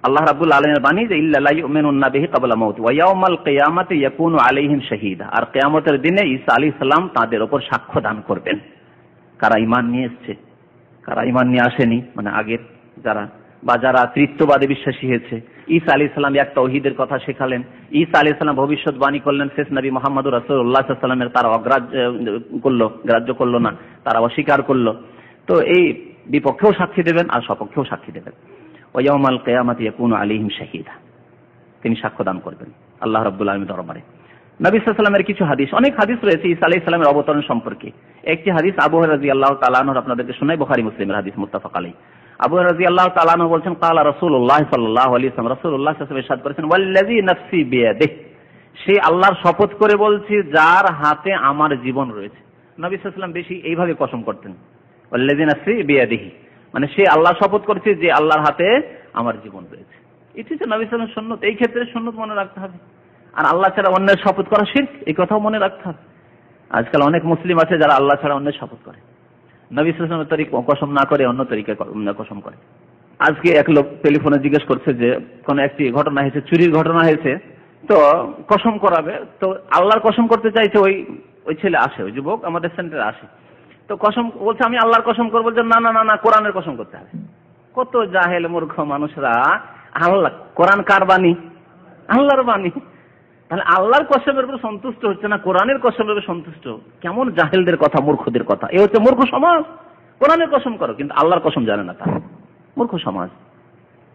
আল্লাহ রাব্বুল আলামিনের বাণী যে ইল্লা লা ইউমিনুন্না বিহি ক্বাবলা মাউতি ওয়া ইয়াউমাল কিয়ামাতি ইয়াকুনু আলাইহিম শাহীদা। আর কিয়ামতের দিনে ঈসা আলাইহিস সালাম তাদের উপর সাক্ষ্য দান করবেন, কারা ঈমান নিয়ে এসেছে, কারা ঈমান নিয়ে আসেনি, মানে আগের যারা, বা যারা তৃতীয়বাদে বিশ্বাসী হয়েছে, ঈসা আলাইহিস সালাম এক তাওহীদের কথা শেখালেন, ঈসা আলাইহিস সালাম ভবিষ্যৎবাণী করলেন, শেষ নবী মুহাম্মদুর রাসূলুল্লাহ সাল্লাল্লাহু আলাইহি ওয়াসাল্লামের তারা গ্রাহ্য করলো না, তারা অস্বীকার করলো। তো এই বিপক্ষেও সাক্ষী দেবেন আর সপক্ষেও সাক্ষী দেবেন। ওয়া ইয়াউমাল কিয়ামাতি ইয়াকুনু আলাইহিম শাহীদা, তিনি সাক্ষ্য দান করবেন আল্লাহ রাব্বুল আলামিনের দরবারে। নবী সাল্লাল্লাহু আলাইহি ওয়াসাল্লামের কিছু হাদিস, অনেক হাদিস রয়েছে ঈসা আলাইহিস সালামের অবতরণ সম্পর্কে। একটি হাদিস আবু হুরায়রা রাদিয়াল্লাহু তাআলা আনহু আপনাদেরকে শোনাই, বুখারী মুসলিমের হাদিস মুত্তাফাক আলাইহি। আবু হুরায়রা রাদিয়াল্লাহু তাআলা আনহু বলেন, ক্বালা রাসূলুল্লাহ সাল্লাল্লাহু আলাইহি ওয়াসাল্লাম, রাসূলুল্লাহ সাল্লাল্লাহু আলাইহি ওয়াসাল্লাম ইরশাদ করেছেন, ওয়াল্লাযী নাফসি বিয়াদিহি, সেই আল্লাহর শপথ করে বলছি যার হাতে আমার জীবন রয়েছে। নবী সাল্লাল্লাহু আলাইহি ওয়াসাল্লাম বেশি এইভাবে কসম করতেন, ওয়াল্লাযী নাফসি বিয়াদিহি, মানে সে আল্লাহ শপথ করছে যে আল্লাহর হাতে আমার জীবন রয়েছে। এটি হচ্ছে নবী সাল্লাল্লাহু আলাইহি ওয়াসাল্লামের সুন্নাত। এই ক্ষেত্রে সুন্নাত মনে রাখতে হবে। আর আল্লাহ ছাড়া অন্যের শপথ করা শিরক, এই কথাও মনে রাখতে হবে। আজকাল অনেক মুসলিম আছে যারা আল্লাহ ছাড়া অন্যের শপথ করে, নবী সাল্লাল্লাহু আলাইহি ওয়াসাল্লামের কসম না করে অন্য তরিকায় কসম করে। আজকে এক লোক টেলিফোনে জিজ্ঞেস করছে যে কোন একটি ঘটনা হয়েছে, চুরির ঘটনা হয়েছে, তো কসম করাবে, তো আল্লাহর কসম করতে চাইছে। ওই ছেলে আসে, ওই যুবক আমাদের সেন্টারে আসে, তো কসম বলছে আমি আল্লাহর কসম করবো, যে না না না না, কোরআনের কসম করতে হবে। কত জাহেল মূর্খ মানুষরা, আল্লাহ, কোরআন কার বাণী? আল্লাহর বাণী। তাহলে আল্লাহর কসমের উপর সন্তুষ্ট হচ্ছে না, কোরআনের কসমের উপর সন্তুষ্ট। কেমন জাহেলদের কথা, মূর্খদের কথা। এ হচ্ছে মূর্খ সমাজ। কোরআনের কসম করো কিন্তু আল্লাহর কসম জানে না, তারা মূর্খ সমাজ।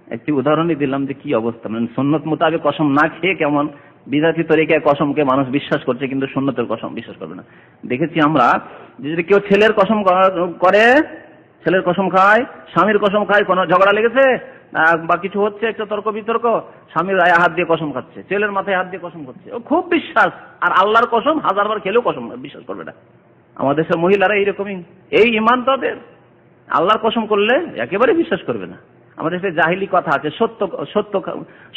একটি উদাহরণই দিলাম যে কি অবস্থা, মানে সুন্নত মোতাবেক কসম না খেয়ে কেমন বিদাতি তরিকায় কসমকে মানুষ বিশ্বাস করছে, কিন্তু সুন্নতের কসম বিশ্বাস করবে না। দেখেছি আমরা, যদি কেউ ছেলের কসম করে, ছেলের কসম খায়, স্বামীর কসম খায়, কোনো ঝগড়া লেগেছে বা কিছু হচ্ছে, একটা তর্ক বিতর্ক, স্বামীর গায়ে হাত দিয়ে কসম খাচ্ছে, ছেলের মাথায় হাত দিয়ে কসম করছে, ও খুব বিশ্বাস। আর আল্লাহর কসম হাজারবার খেলেও কসম বিশ্বাস করবে না। আমাদের দেশের মহিলারা এইরকমই, এই ইমান তাদের। আল্লাহর কসম করলে একেবারে বিশ্বাস করবে না। আমাদের দেশে জাহিলি কথা আছে,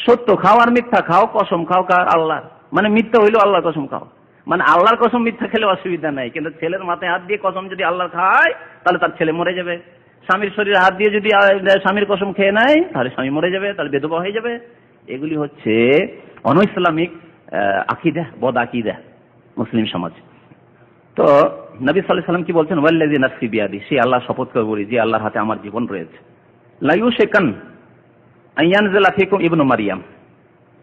সত্য খাও আর মিথ্যা খাও, কসম খাও আল্লাহ, মানে মিথ্যা হইলেও আল্লাহর কসম খাও। মানে আল্লাহর কসম মিথ্যা খেলে অসুবিধা নাই, কিন্তু ছেলের মাথায় হাত দিয়ে কসম যদি আল্লাহর খায় তাহলে তার ছেলে মরে যাবে। স্বামীর শরীরে হাত দিয়ে যদি স্বামীর কসম খেয়ে নেয় তাহলে স্বামী মরে যাবে, তাহলে বিধবা হয়ে যাবে। এগুলি হচ্ছে অন ইসলামিক আকিদা, বদ আকিদা মুসলিম সমাজ। তো নবী সাল্লাল্লাহু আলাইহি ওয়াসাল্লাম কি বলছেন, ওয়াল্লাযী নাফসি বিয়াদি, সেই আল্লাহ শপথ করে বলি যে আল্লাহর হাতে আমার জীবন রয়েছে। লা ইউশিকান আন ইয়ানজিলা ফিকুম ইবনু মারইয়াম,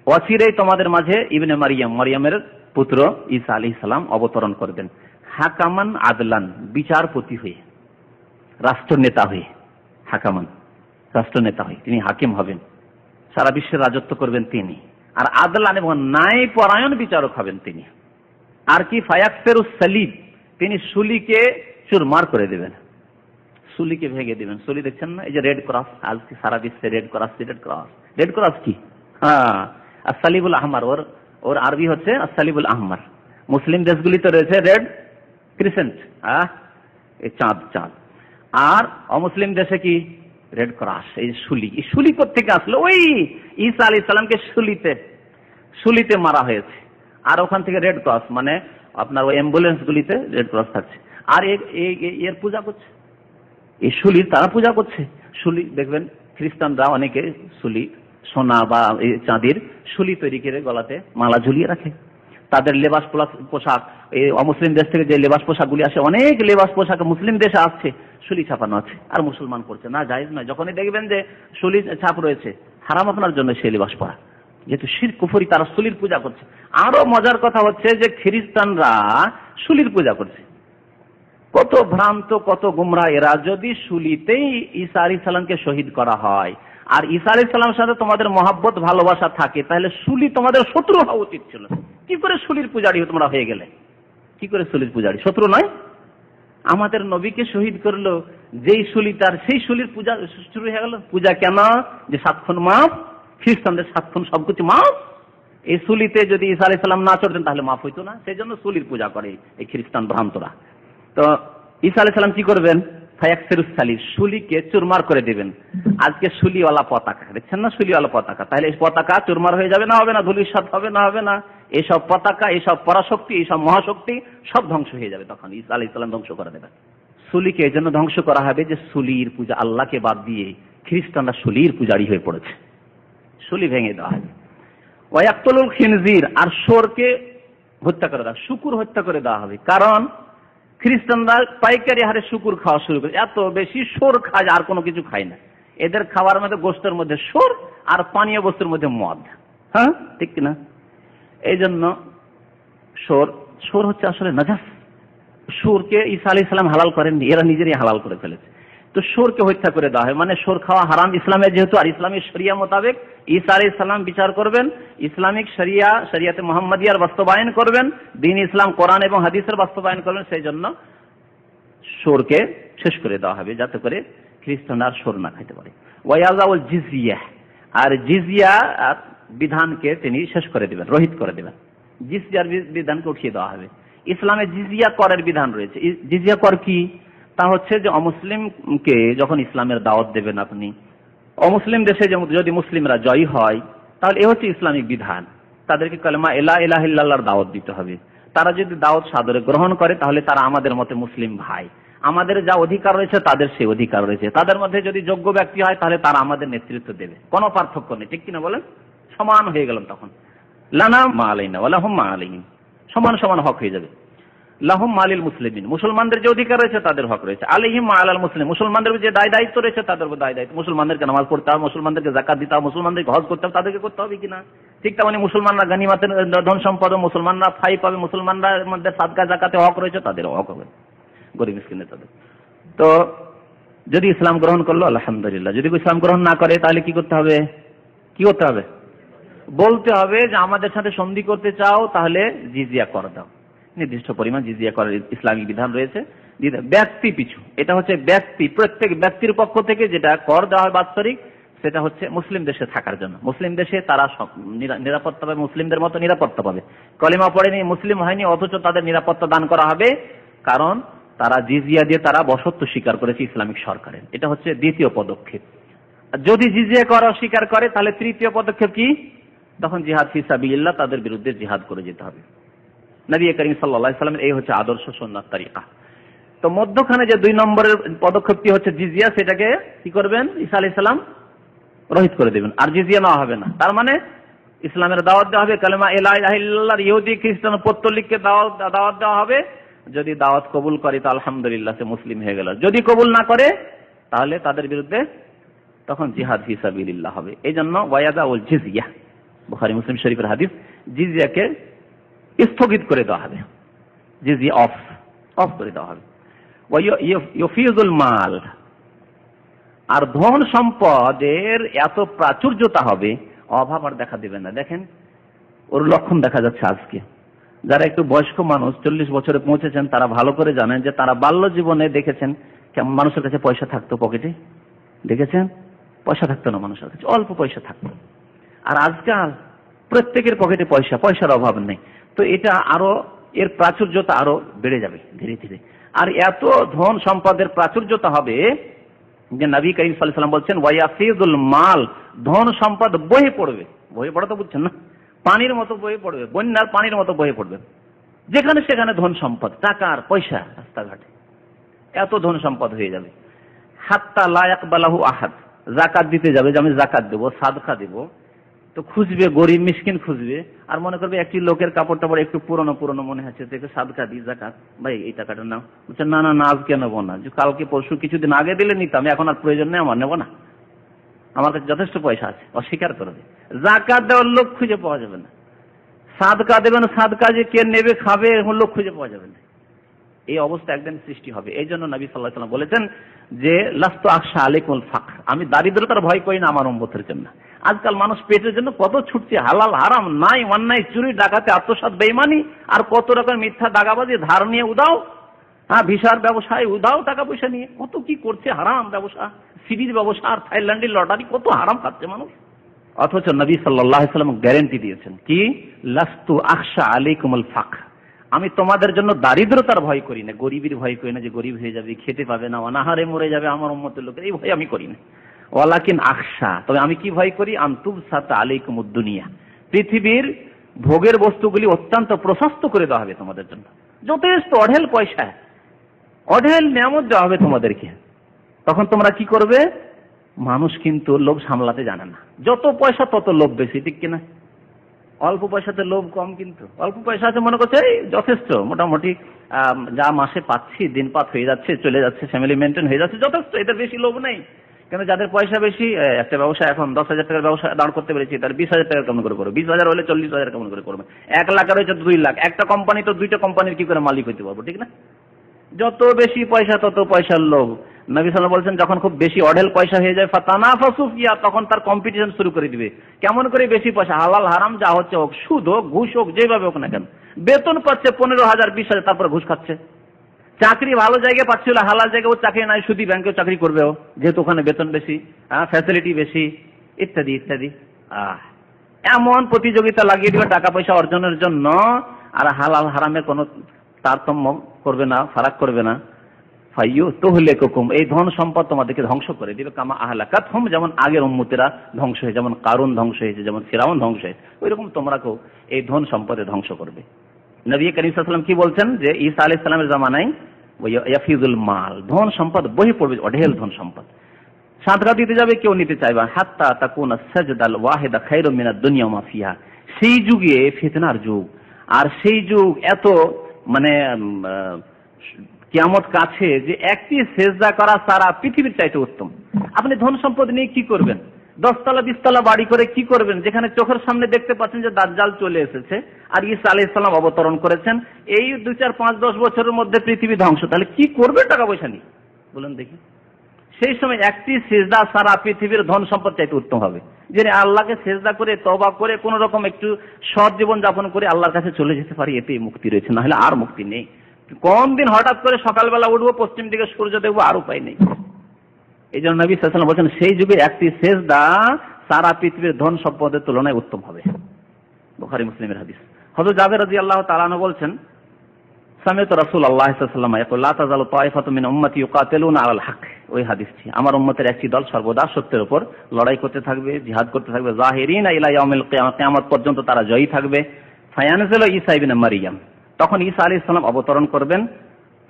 অচিরেই তোমাদের মাঝে ইবনে মারইয়াম, মারইয়ামের পুত্র ঈসা আলাইহিস সালাম অবতরণ করবেন। হাকামান আদলান, বিচারপতি হয়ে, রাষ্ট্রনেতা হয়ে, হাকামান রাষ্ট্রনেতা হয়ে তিনি হাকিম হবেন, সারা বিশ্বের রাজত্ব করবেন তিনি। আর আদলান এবং ন্যায় পরায়ণ বিচারক হবেন তিনি। আর কি, ফায়াকসিরুস সালিব, তিনি সুলিকে চুরমার করে দেবেন, সুলিকে ভেঙে দিবেন। সুলি দেখছেন না, এই যে রেড ক্রস, আজকে সারা বিশ্বে রেড ক্রস কি? হ্যাঁ, আসসালিবুল আহমার, ওর আরবি হচ্ছে আসসালিবুল আহমার। মুসলিম দেশগুলিতে রয়েছে রেড ক্রিসেন্ট, এই চাঁদ। আর অমুসলিম দেশে কি? Red cross. এই সুলি কোত্থেকে আসলো? ওই ঈসা আলাইহিস সালামকে সুলিতে মারা হয়েছে, আর ওখান থেকে রেড ক্রস, মানে আপনার ওই অ্যাম্বুলেন্স গুলিতে রেড ক্রস থাকছে। আর এর পূজা করছে, এই সুলির তারা পূজা করছে। সুলি দেখবেন খ্রিস্টানরা অনেকে সুলি, সোনা বা চাঁদির সুলি তৈরি করে গলাতে মালা ঝুলিয়ে রাখে। তাদের লেবাস পোশাক, এই অমুসলিম দেশ থেকে যে লেবাস পোশাকগুলি আসে, অনেক লেবাস পোশাক মুসলিম দেশে আসছে, সুলি ছাপানো আছে, আর মুসলমান করছে না, জায়েজ নয়। যখনই দেখবেন যে সুলি ছাপ রয়েছে, হারাম আপনার জন্য সেই লেবাস পরা, যেহেতু শিরক কুফরি, তারা সুলির পূজা করছে। আরো মজার কথা হচ্ছে যে খ্রিস্টানরা সুলির পূজা করছে। কত ভ্রান্ত, কত গুমরা এরা। যদি সুলিতেই ঈসা আলাইহিস সালামকে শহীদ করা হয় আর ঈসা আলাইহিস সালামের সাথে তোমাদের মহব্বত ভালোবাসা থাকে, তাহলে সুলি তোমাদের শত্রু হওয়া উচিত ছিল। কি করে সুলির পূজারী তোমরা হয়ে গেলে? কি করে সুলির পূজারী? শত্রু নয়? আমাদের নবীকে শহীদ করলো যেই সুলি, তার সেই সুলির পূজা শুরু হয়ে গেল। পূজা কেন? যে 7 খুন মাফ, খ্রিস্টানদের 7 খুন সবকিছু মাফ। এই সুলিতে যদি ঈসা আলাইহিস সালাম না চড়তেন তাহলে মাফ হইতো না, সেই জন্য সুলির পূজা করে এই খ্রিস্টান ভ্রান্তরা। তো ঈসা আলাইহিস সালাম কি করবেন? ফায়াকসিরুস সালিব, সুলিকে চুরমার করে দিবেন। আজকে সুলিওয়ালা পতাকা দেখছেন না, সুলিওয়ালা পতাকা, তাহলে এই পতাকা চুরমার হয়ে যাবে না হবে না? ধূলিসাৎ হবে না হবে না? এইসব পতাকা, এইসব পরাশক্তি, এইসব মহাশক্তি সব ধ্বংস হয়ে যাবে, তখন ঈসা আলাইহিস সালাম ধ্বংস করে দেবেন। সুলিকে এই জন্য ধ্বংস করা হবে যে সুলির পূজা, আল্লাহকে বাদ দিয়ে খ্রিস্টানরা সুলির পূজারী হয়ে পড়েছে, সুলি ভেঙে দেওয়া হবে। ওয়ায়াকতুলুল খিনজির, আর শুয়োরকে হত্যা করে দেওয়া, শুকুর হত্যা করে দেওয়া হবে। কারণ খ্রিস্টানরা পাইকারি হারে শুকুর খাওয়া শুরু করে, এত বেশি শুয়োর খায় আর কোনো কিছু খায় না। এদের খাবার মধ্যে গোস্তের মধ্যে সুর আর পানীয় বস্তুর মধ্যে মদ। হ্যাঁ, ঠিক কিনা? এই জন্য সুর হচ্ছে আসলে নাজাস। সুরকে ঈসা আলাইহিস সালাম হালাল করেননি, এরা নিজেরই হালাল করে ফেলেছে। তো সুরকে হত্যা করে দেওয়া হয়, মানে সুর খাওয়া হারাম ইসলামের যেহেতু, আর ইসলামিক শরিয়া মোতাবেক ঈসা আলাইহিস সালাম বিচার করবেন, ইসলামিক শরিয়াতে মুহাম্মাদিয়ার বাস্তবায়ন করবেন, দ্বীন ইসলাম কোরআন এবং হাদিসের বাস্তবায়ন করবেন। সেই জন্য সুরকে শেষ করে দেওয়া হবে, যাতে করে খ্রিস্টানরা আর সুর না খাইতে পারে। ওয়ায়াজাউল জিজিয়া, আর জিজিয়া বিধানকে তিনি শেষ করে দিবেন, রহিত করে দিবেন। জিজিয়ার বিধানকে উঠিয়ে দেওয়া হবে। ইসলামে জিজিয়া করের বিধান রয়েছে। জিজিয়া কর কি? তা হচ্ছে যে অমুসলিমকে যখন ইসলামের দাওয়াত দেবেন আপনি, অমুসলিম দেশে যদি মুসলিমরা জয়ী হয়, তাহলে এ হচ্ছে ইসলামিক বিধান। তাদেরকে কালেমা লা ইলাহা ইল্লাল্লাহর দাওয়াত দিতে হবে। তারা যদি দাওয়াত সাদরে গ্রহণ করে, তাহলে তারা আমাদের মতে মুসলিম ভাই। আমাদের যা অধিকার রয়েছে তাদের সেই অধিকার রয়েছে। তাদের মধ্যে যদি যোগ্য ব্যক্তি হয়, তাহলে তারা আমাদের নেতৃত্ব দেবে, কোনো পার্থক্য নেই। ঠিক কিনা বলেন? সমান হয়ে গেলাম তখন। লানা মা আলাইনা ওয়া লাহুম মা আলাইহিম, সমান সমান হক হয়ে যাবে। লাহুম মালিল মুসলিমিন, মুসলমানদের যে অধিকার রয়েছে তাদের হক রয়েছে। আলাইহিম মা আলাল মুসলিম, মুসলমানদের যে দায় দায়িত্ব রয়েছে তাদের দায় দায়িত্ব। মুসলমানদেরকে নামাজ পড়তে হবে, মুসলমানদেরকে যাকাত দিতে হবে, মুসলমানদেরকে হজ করতে হবে, তাদেরকে করতে হবে কিনা? ঠিক তেমনি মুসলমানরা গানিমাতের ধন সম্পদ, মুসলমানরা ফাই পাবে, মুসলমানরা মধ্যে সাদকা জাকাতে হক রয়েছে, তাদের হক হবে, গরিব মিসকিনের তাদের। তো যদি ইসলাম গ্রহণ করলো আলহামদুলিল্লাহ, যদি ইসলাম গ্রহণ না করে তাহলে কি করতে হবে? কি করতে হবে? বলতে হবে যে আমাদের সাথে সন্ধি করতে চাও, তাহলে জিজিয়া কর দাও। নির্দিষ্ট পরিমাণ জিজিয়া করার ইসলামিক বিধান রয়েছে ব্যক্তি পিছু। এটা হচ্ছে ব্যক্তি, প্রত্যেক ব্যক্তির পক্ষ থেকে যেটা কর দেওয়া হয় বাৎসরিক, সেটা হচ্ছে মুসলিম দেশে থাকার জন্য। মুসলিম দেশে তারা নিরাপত্তা পাবে, মুসলিমদের মতো নিরাপত্তা পাবে। কলিমা পড়েনি, মুসলিম হয়নি, অথচ তাদের নিরাপত্তা দান করা হবে, কারণ তারা জিজিয়া দিয়ে তারা বশত্ব স্বীকার করেছে ইসলামিক সরকারের। এটা হচ্ছে দ্বিতীয় পদক্ষেপ। যদি জিজিয়া করা অস্বীকার করে, তাহলে তৃতীয় পদক্ষেপ কি? তখন জিহাদ ফি সাবিলিল্লাহ, তাদের বিরুদ্ধে জিহাদ করে যেতে হবে। নবী করিম সাল্লাল্লাহু আলাইহি ওয়াসাল্লামের এই হচ্ছে আদর্শ সুন্নাত তরিকা। তো মধ্যখানে যে 2 নম্বরের পদক্ষেপটি হচ্ছে জিজিয়া, সেটাকে কি করবেন? ঈসা আলাইহিস সালাম রহিত করে দেবেন, আর জিজিয়া নেওয়া হবে না। তার মানে ইসলামের দাওয়াত দেওয়া হবে, কালেমা লা ইলাহা ইল্লাল্লাহ, ইহুদি খ্রিস্টান পৌত্তলিককে দাওয়াত দেওয়া হবে। যদি দাওয়াত কবুল করে তো আলহামদুলিল্লাহ, সে মুসলিম হয়ে গেল। যদি কবুল না করে, তাহলে তাদের বিরুদ্ধে তখন জিহাদ ফি সাবিলিল্লাহ হবে। এই জন্য ওয়ায়াদাউল জিজিয়া, বুখারী মুসলিম শরীফের হাদিস, জিজিয়াকে স্থগিত করে দেওয়া হবে, জিজিয়া অফ করে দেওয়া হবে। ইউফিজুল মাল, আর ধন সম্পদের এত প্রাচুর্যতা হবে, অভাব আর দেখা দেবে না। দেখেন ওর লক্ষণ দেখা যাচ্ছে আজকে। যারা একটু বয়স্ক মানুষ, 40 বছরে পৌঁছেছেন, তারা ভালো করে জানেন যে তারা বাল্য জীবনে দেখেছেন কেমন মানুষের কাছে পয়সা থাকতো, পকেটে দেখেছেন পয়সা থাকতো না, মানুষের কাছে অল্প পয়সা থাকতো। আর আজকাল প্রত্যেকের পকেটে পয়সার অভাব নেই। তো এটা আরো, এর প্রাচুর্যতা আরো বেড়ে যাবে ধীরে ধীরে। আর এত ধন সম্পদের প্রাচুর্যতা হবে যে নবী করিম সাল্লাল্লাহু আলাইহি ওয়াসাল্লাম বলছেন ওয়ায়াফিজুল মাল, ধন সম্পদ বহে পড়বে। বহে পড়া তো বুঝছেন না, পানির মতো বহে পড়বে, বন্যার পানির মতো বহে পড়বে। যেখানে সেখানে ধন সম্পদ, টাকার পয়সা, রাস্তাঘাটে এত ধন সম্পদ হয়ে যাবে। হাত্তা লা ইয়াকবালাহু আহাদ, যাকাত দিতে যাবে, যে আমি যাকাত দেবো, সাদকা দেব, তো খুঁজবে, গরিব মিসকিন খুঁজবে, আর মনে করবে একটি লোকের কাপড় টাপড় একটু পুরনো পুরনো মনে হচ্ছে, তো একটু সাদকা দিই, যাকাত, ভাই এই টাকাটা নাও। বলছে না না না, আজকে নেবো না, যে কালকে পরশু কিছুদিন আগে দিলে নিতাম, এখন আর প্রয়োজন নেই, আমার নেবো না, আমার কাছে যথেষ্ট পয়সা আছে। অস্বীকার করে দেয়। যাকাত দেওয়ার লোক খুঁজে পাওয়া যাবে না। সাদকা দেবেন, সাদকা যে কে নেবে খাবে, এরকম লোক খুঁজে পাওয়া যাবে না। এই অবস্থা একদিন সৃষ্টি হবে। এই জন্য নবী সাল্লাল্লাহু আলাইহি ওয়াসাল্লাম বলেছেন যে লাস্তু আখশা আলাইকুমুল ফাকর, আমি দারিদ্রতার ভয় করি না আমার উম্মতের জন্য। আজকাল মানুষ পেটের জন্য কত ছুটছে, হালাল হারাম নাই, অন্যায়, চুরি, ডাকাতি, আত্মসাৎ, বেঈমানি, আর কত রকম মিথ্যা, দাগাবাজি, ধার নিয়ে উদাও, ভিসার ব্যবসায় উদাও, টাকা পয়সা নিয়ে কত কি করছে, হারাম ব্যবসা, সিডির ব্যবসা, আর থাইল্যান্ডের লটারি, কত হারাম খাচ্ছে মানুষ। অথচ নবী সাল্লাল্লাহু আলাইহি ওয়াসাল্লাম গ্যারান্টি দিয়েছেন কি, লাস্তু আখশা আলাইকুমুল ফাকর, আমি তোমাদের জন্য দারিদ্রতার ভয় করি না, গরিবের ভয় করি না, যে গরিব হয়ে যাবে, খেতে পাবে না, অনাহারে মরে যাবে আমার উম্মতের লোকের, এই ভয় আমি করি না। ওয়ালাকিন আখশা, তবে আমি কি ভয় করি, আনতুবসাতা আলাইকুমুদ দুনিয়া, পৃথিবীর ভোগের বস্তুগুলি অত্যন্ত প্রশস্ত করে দেওয়া হবে তোমাদের জন্য, যথেষ্ট অঢেল পয়সা, অঢেল নিয়ামত দেওয়া হবে তোমাদেরকে। তখন তোমরা কি করবে? মানুষ কিন্তু লোভ সামলাতে জানে না, যত পয়সা তত লোভ বেশি, ঠিক কিনা? অল্প পয়সাতে লোভ কম, কিন্তু অল্প পয়সা আছে মনে করছে যথেষ্ট, মোটামুটি যা মাসে পাচ্ছি দিনপাত হয়ে যাচ্ছে, চলে যাচ্ছে, ফ্যামিলি মেনটেন হয়ে যাচ্ছে, যথেষ্ট, এদের বেশি লোভ নেই। কিন্তু যাদের পয়সা বেশি, একটা ব্যবসা এখন 10,000 টাকার ব্যবসা দাঁড় করতে পেরেছি, তার 20,000 টাকা কেমন করে করবো, 20,000 হলে 40,000 কেমন করে করবে, 1 লাখের হয়েছে 2 লাখ, একটা কোম্পানি তো 2টা কোম্পানির কি করে মালিক হইতে পারবো, ঠিক না? যত বেশি পয়সা তত পয়সার লোভ। নবী সাল্লাল্লাহু আলাইহি ওয়াসাল্লাম বলছেন যখন খুব বেশি অঢেল পয়সা হয়ে যায় ফাতানাফাসু ফিহা, তখন তার কম্পিটিশন শুরু করে দিবে। কেমন করে বেশি পয়সা, হালাল হারাম যা হচ্ছে হোক, সুদ হোক, ঘুষ হোক, যেভাবে হোক না কেন, বেতন পাচ্ছে 15,000 20,000, তারপর ঘুষ খাচ্ছে। চাকরি ভালো জায়গায় পাচ্ছিল, হালাল জায়গায় ও চাকরি নাই, সুদী ব্যাংকেও চাকরি করবে ও, যেহেতু ওখানে বেতন বেশি, ফ্যাসিলিটি বেশি, ইত্যাদি ইত্যাদি। এমন প্রতিযোগিতা লাগিয়ে দিবে টাকা পয়সা অর্জনের জন্য, আর হালাল হারামের কোনো তারতম্য করবে না, ফারাক করবে না। ফাইয়ু তুহলিকুকুম, এই ধন সম্পদ তোমাদেরকে ধ্বংস করে দিবে, কামা আহলাকাতহুম, যেমন আগের উম্মতেরা ধ্বংস হয়েছে, যেমন কারুন ধ্বংস হয়েছে, যেমন ফিরাউন ধ্বংস হয়েছে, ওইরকম তোমরাকেও এই ধন সম্পদে ধ্বংস করবে। নবী করিম সাল্লাল্লাহু আলাইহি ওয়াসাল্লাম কি বলছেন যে ঈসা আলাইহিস সালামের জামানায় ইয়াফিজুল মাল, ধন সম্পদ বহি পড়বে, অঢেল ধন সম্পদ, সাদকা দিতে যাবে কেউ নিতে চাইবে, হাত্তা তাকুনা সাজদাল ওয়াহিদা খায়রুম মিনাদ দুনিয়া ওয়া মা ফিহা। সেই যুগে ফিতনার যুগ, আর সেই যুগ এত মানে কিয়ামত কাছে যে একটি সেজদা করা সারা পৃথিবীর চাইতে উত্তম। আপনি ধন সম্পদ নিয়ে কি করবেন? 10 তলা 20 তলা বাড়ি করে কি করবেন, যেখানে চোখের সামনে দেখতে পাচ্ছেন যে দাজ্জাল চলে এসেছে আর ঈসা আলাইহিস সালাম অবতরণ করেছেন, এই 2, 4, 5, 10 বছরের মধ্যে পৃথিবী ধ্বংস, তাহলে কি করবেন টাকা পয়সা নিয়ে বলুন দেখি? সেই সময় একটি সেজদা সারা পৃথিবীর ধন সম্পদ চাইতে উত্তম হবে। যে আল্লাহকে সেজদা করে তওবা করে কোন রকম একটু সৎ জীবন যাপন করে আল্লাহর কাছে চলে যেতে পারি, এতেই মুক্তি রয়েছে, না হলে আর মুক্তি নেই। কোন দিন হঠাৎ করে সকালবেলা উঠবো, পশ্চিম দিকে সূর্য দেখবো, আর উপায় নেই। এই জন্য নবী সাল্লাল্লাহু আলাইহি ওয়াসাল্লাম বলেছেন সেই যুগে একটি সেজদা সারা পৃথিবীর ধন সম্পদের তুলনায় উত্তম হবে। বুখারী মুসলিমের হাদিস। হযরত জাবের রাদিয়াল্লাহু তাআলা আনহু বলছেন, সামি'তু রাসূলুল্লাহ সাল্লাল্লাহু আলাইহি ওয়াসাল্লাম ইয়াকুল লা তাযালু তায়ফাতুম মিন উম্মতি ইউকাতিলুনা আলাল হক। ওই হাদিসটি, আমার উম্মতের একটি দল সর্বদা সত্যের উপর লড়াই করতে থাকবে, জিহাদ করতে থাকবে, যাহিরিনা ইলা ইয়াউমিল কিয়ামা, কিয়ামত পর্যন্ত তারা জয়ী থাকবে। ফায়ানজিলু ঈসা ইবনে মারইয়াম, তখন ঈসা আলাইহিস সালাম অবতরণ করবেন।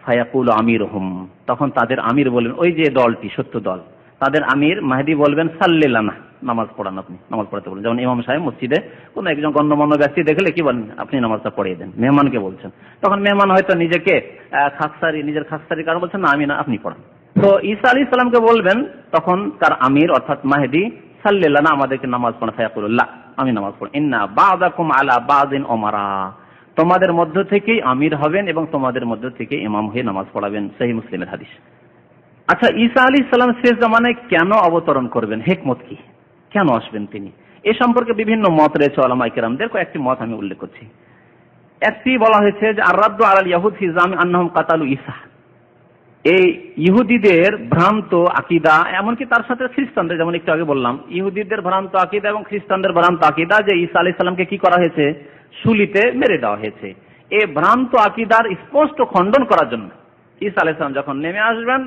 ফায়াকুলু আমিরুহুম, তখন তাদের আমির বলবেন, ওই যে দলটি সত্য দল, তাদের আমির মাহদী বলবেন, সাল্লিলানা, নামাজ পড়ান, আপনি নামাজ পড়াতে বলেন। যেমন ইমাম সাহেব মসজিদে কোন একজন গণ্যমান্য ব্যক্তি দেখলে কি বলেন, আপনি নামাজটা পড়িয়ে দেন, মেহমানকে বলছেন। তখন মেহমান হয়তো নিজেকে নিজের খাকসারি কারণ বলছেন, না আমি না, আপনি পড়ান। তো ঈসা আলাইহিস সালামকে বলবেন তখন তার আমির অর্থাৎ মাহদী, সাল্লিলানা, আমাদেরকে নামাজ পড়ান। ফায়াকুলুল্লাহ, আমি নামাজ পড়ি। ইন্না বা'দাকুম আলা বা'দিন উমারা, তোমাদের মধ্য থেকেই আমির হবেন এবং তোমাদের মধ্য থেকে ইমাম হয়ে নামাজ পড়াবেন। সহিহ মুসলিমের হাদিস। আচ্ছা, ঈসা আলাইহিস সালাম শেষ জামানায় কেন অবতরণ করবেন, হিকমত কি, কেন আসবেন তিনি, এ সম্পর্কে বিভিন্ন মত রয়েছে উলামায়ে কেরামদের। কয়েকটি মত আমি উল্লেখ করছি। একটি বলা হয়েছে যে আর-রাদ্দু আলাল ইয়াহুদ ফি জামি আন্নাহুম কাতালু ঈসা, এই ইহুদিদের ভ্রান্ত আকীদা, এমনকি তার সাথে খ্রিস্টানদের, যেমন একটু আগে বললাম, ইহুদিদের ভ্রান্ত আকীদা এবং খ্রিস্টানদের ভ্রান্ত আকীদা যে ঈসা আলাইহিস সালামকে কি করা হয়েছে, শুলিতে মেরে দেওয়া হয়েছে। এই ভ্রান্ত আকীদার স্পষ্ট খণ্ডন করার জন্য ঈসা আলাইহিস সালাম যখন নেমে আসবেন,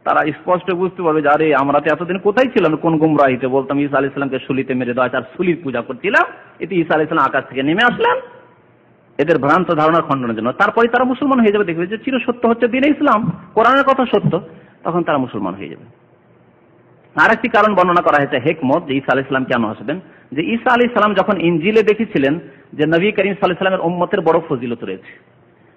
তারা স্পষ্ট বুঝতে পারবে যে আরে আমরা তো এতদিন কোথায় ছিলাম, কোন গুমরাহিতে বলতাম ঈসা আলাইহিস সালামকে শুলিতে মেরে দেওয়া, আর শুলির পূজা করছিলাম, এতে ঈসা আলাইহিস সালাম আকাশ থেকে নেমে আসলেন এদের ভ্রান্ত ধারণার খণ্ডনের জন্য। তারপরে তারা মুসলমান হয়ে যাবে, দেখবে যে চির সত্য হচ্ছে দ্বীন ইসলাম, কোরআনের কথা সত্য, তখন তারা মুসলমান হয়ে যাবে। আরেকটি কারণ বর্ণনা করা হয়েছে হিকমত, যে ঈসা আলাইহিস সালাম কেন আসবেন, যে ঈসা আলাইহিস সালাম যখন ইনজিলে দেখেছিলেন যে নবী করিম সাল্লাল্লাহু আলাইহি ওয়াসাল্লামের উম্মতের বড় ফজিলত রয়েছে,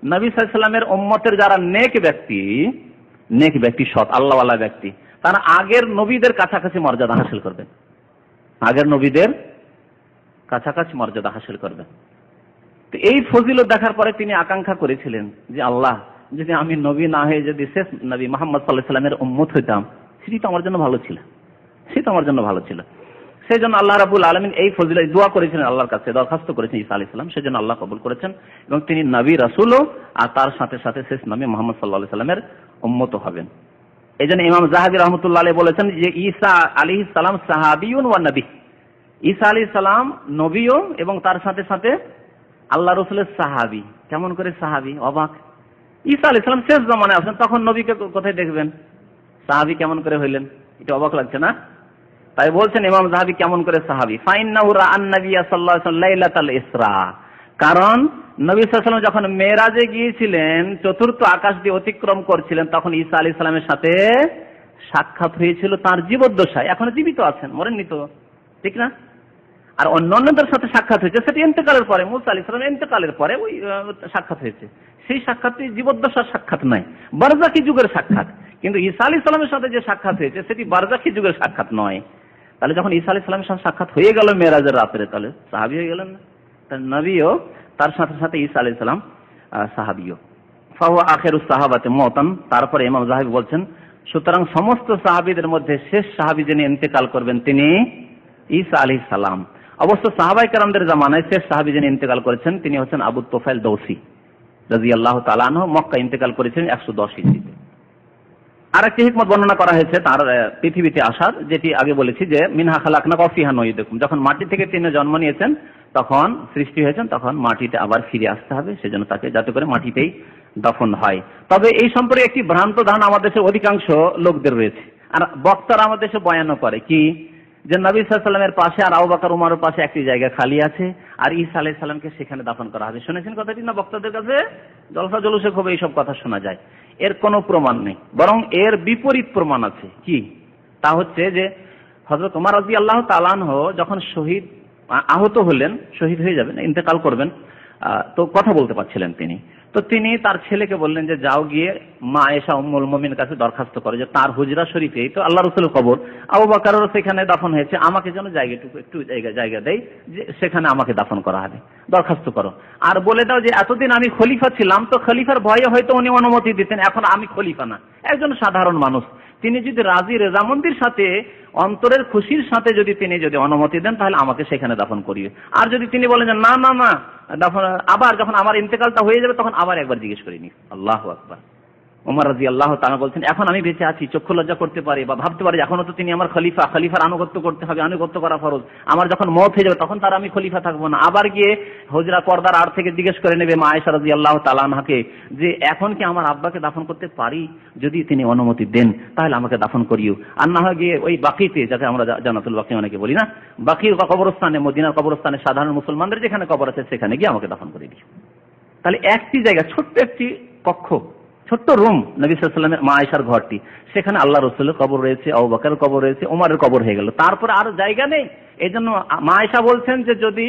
নবী সাল্লাল্লাহু আলাইহি ওয়াসাল্লামের উম্মতের যারা নেক ব্যক্তি সৎ আল্লাহওয়ালা ব্যক্তি, তারা আগের নবীদের কাছাকাছি মর্যাদা হাসিল করবেন, আগের নবীদের কাছাকাছি মর্যাদা হাসিল করবেন। তো এই ফজিলত দেখার পরে তিনি আকাঙ্ক্ষা করেছিলেন যে আল্লাহ, যদি আমি নবী না হয়ে যদি শেষ নবী মুহাম্মদ সাল্লাল্লাহু আলাইহি ওয়াসাল্লামের উম্মত হইতাম, সেটি তো আমার জন্য ভালো ছিল, সেই জন্য আল্লাহ রাব্বুল আলামিন এই ফজিলত দোয়া করেছিলেন, আল্লাহর কাছে দরখাস্ত করেছেন ঈসা আলাইহিস সালাম, সেজন্য আল্লাহ কবুল করেছেন এবং তিনি নবী রাসূলও, আর তার সাথে সাথে শেষ নবী মুহাম্মদ সাল্লাল্লাহু আলাইহি ওয়াসাল্লামের উম্মত হবেন। এই জন্য ইমাম যাহাবী রাহমাতুল্লাহ আলাইহি বলেছেন যে ঈসা আলাইহিস সালাম সাহাবিয়ুন ওয়া নবী, ঈসা আলাইহিস সালাম নবীও এবং তার সাথে সাথে আল্লাহ রাসূলের সাহাবী। কেমন করে সাহাবী? অবাক, ঈসা আলাইহিস সালাম শেষ জামানায় আসেন, তখন নবীকে কোথায় দেখবেন, সাহাবী কেমন করে হইলেন? এটা অবাক লাগছে না? তাই বলছেন ইমাম যাহাবী কেমন করে সাহাবী, ফাইন্নাহু রাআন নাবিয়্যা সাল্লাল্লাহু আলাইহি ওয়াসাল্লাম লাইলাতাল ইসরা, কারণ নবী সাল্লাল্লাহু আলাইহি ওয়াসাল্লাম যখন মেরাজে গিয়েছিলেন, চতুর্থ আকাশ দিয়ে অতিক্রম করছিলেন, তখন ঈসা আলাইহিস সালামের সাথে সাক্ষাৎ হয়েছিল তার জীবদ্দশায়, এখনো জীবিত আছেন, মরেননি তো, ঠিক না? আর অন্যান্যদের সাথে সাক্ষাৎ হয়েছে সেটি ইন্তেকালের পরে, মুসা আলাইহিস সালামের ইন্তেকালের পরে ওই সাক্ষাৎ হয়েছে। সেই সাক্ষাৎটি জীবদ্দশার সাক্ষাৎ নয়, বারজাকি যুগের সাক্ষাৎ। কিন্তু ঈসা আলাইহিস সালামের সাথে যে সাক্ষাৎ হয়েছে সেটি বারজাখী যুগের সাক্ষাৎ নয়। তাহলে যখন ঈসা আলাইহিস সালামের সাথে সাক্ষাৎ হয়ে গেল মেরাজের রাতে, তাহলে সাহাবী হয়ে গেলেন না? তার নবীও তার সাথে সাথে ঈসা আলাইহিস সালাম সাহাবীও। ফাহুয়া আখিরুস সাহাবাতে মওতান। তারপরে ইমাম যাহাবী বলছেন, সুতরাং সমস্ত সাহাবীদের মধ্যে শেষ সাহাবী যিনি ইন্তেকাল করবেন তিনি ঈসা আলাইহিস সালাম। অবশ্য সাহাবায়ে কেরামদের জামানায় শেষ সাহাবী যিনি ইন্তেকাল করেছেন তিনি হচ্ছেন আবু তুফাইল দৌসি রাদিয়াল্লাহু তাআলা আনহু, মক্কা ইন্তেকাল করেছিলেন 110 হিজরিতে। আরেকটি হিকমত বর্ণনা করা হয়েছে তার পৃথিবীতে আসার, যেটি আগে বলেছি যে মিনহা খালাকনাকুম ওয়া ফিহা নুঈদুকুম। যখন মাটি থেকে তিনি জন্ম নিয়েছেন, তখন সৃষ্টি হয়েছেন, তখন মাটিতে আবার ফিরে আসতে হবে, সেজন্য তাকে যাতে করে মাটিতেই দফন হয়। তবে এই সম্পর্কে একটি ভ্রান্ত ধারণা আমাদের দেশের অধিকাংশ লোকদের রয়েছে, আর বক্তারা আমাদের দেশে বয়ানও করে কি, যে নবী সাল্লাল্লাহু আলাইহি ওয়াসাল্লামের পাশে আর আবু বকর উমরের পাশে একটি জায়গা খালি আছে আর ঈসা আলাইহিস সালামকে সেখানে দাফন করা হবে। শুনেছেন কথাটি না? বক্তাদের কাছে জলসা জলুসে খুব এইসব কথা শোনা যায়। এর কোনো প্রমাণ নেই, বরং এর বিপরীত প্রমাণ আছে। কি? তা হচ্ছে যে হযরত ওমর রাদিয়াল্লাহু তাআলা আনহু যখন আহত হলেন, শহীদ হয়ে যাবেন, ইন্তেকাল করবেন, তো কথা বলতে পারছিলেন তিনি, তো তিনি তার ছেলেকে বললেন যে যাও গিয়ে মা আয়েশা উম্মুল মুমিনের কাছে দরখাস্ত করে যে তার হুজরা শরীফেই তো আল্লাহ রাসূলের কবর, আবু বকরেরও সেখানে দাফন হয়েছে, আমাকে যেন একটু জায়গা দেয় যে সেখানে আমাকে দাফন করা হবে, দরখাস্ত করো। আর বলে দাও যে এতদিন আমি খলিফা ছিলাম, তো খলিফার ভয়ে হয়তো উনি অনুমতি দিতেন, এখন আমি খলিফা না, একজন সাধারণ মানুষ, তিনি যদি রাজি রেজামন্দির সাথে অন্তরের খুশির সাথে যদি অনুমতি দেন তাহলে আমাকে সেখানে দাফন করিয়ে। আর যদি তিনি বলেন যে না না না দাফন, আবার যখন আমার ইন্তেকালটা হয়ে যাবে তখন আবার একবার জিজ্ঞেস করে নি। আল্লাহু আকবার। ওমর রাদিয়াল্লাহু তাআলা বলছেন, এখন আমি বেঁচে আছি, চক্ষু লজ্জা করতে পারি বা ভাবতে পারি এখনো তো তিনি আমার খলিফা, খলিফার আনুগত্য করতে হবে, আনুগত্য করা ফরজ, আমার যখন মওত হয়ে যাবে তখন তার আমি খলিফা থাকবো না। আবার গিয়ে হুজরা পর্দার আড় থেকে জিজ্ঞেস করে নেবে মা আয়েশা রাদিয়াল্লাহু তাআলা আনহাকে যে এখন কি আমার আব্বাকে দাফন করতে পারি, যদি তিনি অনুমতি দেন তাহলে আমাকে দাফন করিও। আর না হয় গিয়ে ওই বাকিতে, যাকে আমরা জান্নাতুল বাকি অনেকে বলি না, বাকির কবরস্থানে, মদিনার কবরস্থানে সাধারণ মুসলমানদের যেখানে কবর আছে সেখানে গিয়ে আমাকে দাফন করে দিও। তাহলে একটি জায়গা, ছোট্ট একটি কক্ষ, ছোট্ট রুম, নবী সাল্লাল্লাহু আলাইহি ওয়াসাল্লামের মা আয়েশার ঘরটি, সেখানে আল্লাহ রাসূলের কবর রয়েছে, আবু বকরের কবর রয়েছে, ওমরের কবর হয়ে গেল, তারপরে আর জায়গা নেই। এইজন্য মা আয়েশা বলছেন যে যদি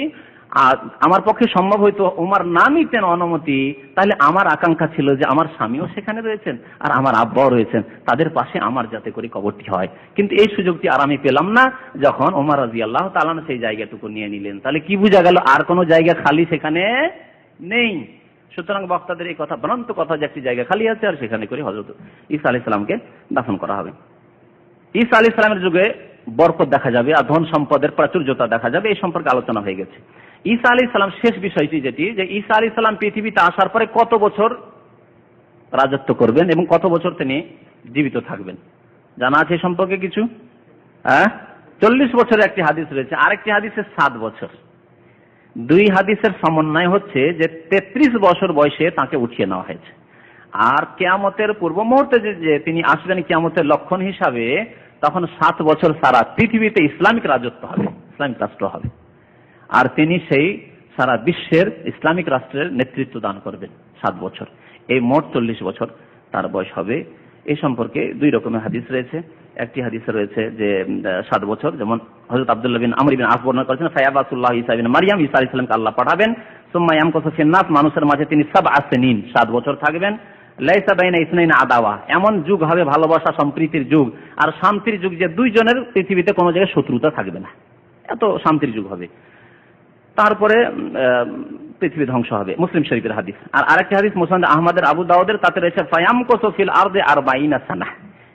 আমার পক্ষে সম্ভব হইতো ওমর না নিতেন অনুমতি, তাহলে আমার আকাঙ্ক্ষা ছিল যে আমার স্বামীও সেখানে রয়েছেন আর আমার আব্বাও রয়েছেন, তাদের পাশে আমার যাতে করে কবরটি হয়। কিন্তু এই সুযোগটি আর আমি পেলাম না যখন ওমর রাদিয়াল্লাহু তাআলা সেই জায়গাটুকু নিয়ে নিলেন। তাহলে কি বোঝা গেল? আর কোনো জায়গা খালি সেখানে নেই। সুতরাং বক্তাদের এই কথা ভ্রান্ত কথা যে একটি জায়গা খালি আছে আর সেখানে করে হযরত ঈসা আলাইহিস সালামকে দাফন করা হবে। ঈসা আলাইহিস সালামের যুগে বরকত দেখা যাবে আর ধন সম্পদের প্রাচুর্যতা দেখা যাবে, এই সম্পর্কে আলোচনা হয়ে গেছে। ঈসা আলাইহিস সালাম, শেষ বিষয়টি যেটি, যে ঈসা আলাইহিস সালাম পৃথিবীতে আসার পরে কত বছর রাজত্ব করবেন এবং কত বছর তিনি জীবিত থাকবেন, জানা আছে সম্পর্কে কিছু? 40 বছরের একটি হাদিস রয়েছে, আরেকটি হাদিসে 7 বছর। দুই হাদিসের সমন্বয় হচ্ছে যে 33 বছর বয়সে তাকে উঠিয়ে নেওয়া হয়েছে। আর কিয়ামতের পূর্ব মুহূর্তে যে তিনি আসবেন কিয়ামতের লক্ষণ হিসাবে, তখন 7 বছর সারা পৃথিবীতে ইসলামিক রাজত্ব হবে, ইসলামিক রাষ্ট্র হবে, আর তিনি সেই সারা বিশ্বের ইসলামিক রাষ্ট্রের নেতৃত্ব দান করবেন 7 বছর। এই মোট 40 বছর তার বয়স হবে। এই সম্পর্কে দুই রকমের হাদিস রয়েছে। একটি হাদিসে রয়েছে যে 7 বছর, যেমন হযরত আব্দুল্লাহ বিন আমর বিন আস বর্ণনা করেছেন, ফায়াবাসুল্লাহ ঈসা ইবনে মারইয়াম, ঈসা আলাইহিস সালামকে আল্লাহ পাঠাবেন, সুম্মা ইয়ামকুসু ফিন নাস, মানুষের মাঝে তিনি 7 সিনিন, 7 বছর থাকবেন, লাইসা বাইনা ইসনাইন আদাওয়া, এমন যুগ হবে ভালোবাসা সম্প্রীতির যুগ আর শান্তির যুগ, যে দুইজনের পৃথিবীতে কোনো জায়গায় শত্রুতা থাকবে না, এত শান্তির যুগ হবে। তারপরে পৃথিবী ধ্বংস হবে, মুসলিম শরীফের হাদিস। আর আরেকটি হাদিস মুসনাদ আহমদের, আবু দাউদের, তাতে রয়েছে ফায়ামকুসু ফিল আরদি 40 সানাহ,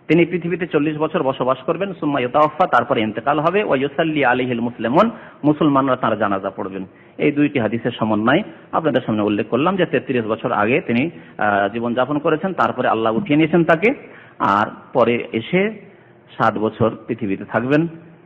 তিনি পৃথিবীতে 40 বছর বসবাস করবেন, সুম্মা ইউতাওয়াফা, তারপরে ইন্তেকাল হবে, ওয়া ইউসাল্লি আলাইহিল মুসলিমুন, মুসলমানরা তার জানাজা পড়বেন। এই দুইটি হাদিসের সমন্বয় আপনাদের সামনে উল্লেখ করলাম যে 33 বছর আগে তিনি জীবন যাপন করেছেন, তারপরে আল্লাহ উঠিয়ে নিয়েছেন তাকে, আর পরে এসে 7 বছর পৃথিবীতে থাকবেন।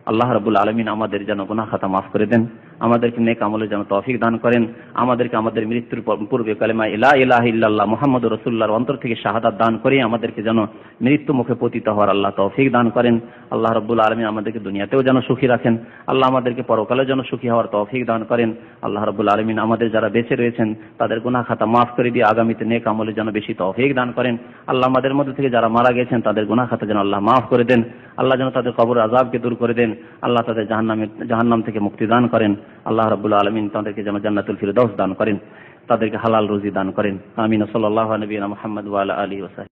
আল্লাহ রাব্বুল আলামিন আমাদের যেন গুনাহ খাতা মাফ করে দেন, আমাদেরকে নেক আমলের যেন তৌফিক দান করেন, আমাদেরকে আমাদের মৃত্যুর পূর্বে কালেমা লা ইলাহা ইল্লাল্লাহ মুহাম্মাদুর রাসূলুল্লাহর অন্তর থেকে শাহাদাত দান করে আমাদেরকে যেন মৃত্যু মুখে পতিত হওয়ার আল্লাহ তৌফিক দান করেন। আল্লাহ রাব্বুল আলামিন আমাদেরকে দুনিয়াতেও যেন সুখী রাখেন, আল্লাহ আমাদেরকে পরকালে যেন সুখী হওয়ার তৌফিক দান করেন। আল্লাহ রাব্বুল আলামিন আমাদের যারা বেঁচে রয়েছেন তাদের গুনাহ খাতা মাফ করে দিয়ে আগামীতে নেক আমলের যেন বেশি তৌফিক দান করেন। আল্লাহ আমাদের মধ্যে থেকে যারা মারা গেছেন তাদের গুনাহ খাতা যেন আল্লাহ মাফ করে দেন, আল্লাহ যেন তাদের কবর আযাবকে দূর করে দেন, আল্লাহ তাদের জাহান্নাম থেকে মুক্তি দান করেন। আল্লাহ রাব্বুল আলামিন তাদেরকে যেন জান্নাতুল ফিরদাউস দান করেন, তাদেরকে হালাল রুজি দান করেন। আমিন। সাল্লাল্লাহু আলাইহি ওয়া সাল্লাম মুহাম্মদ ওয়া আলা আলিহি ওয়া সাহবিহি।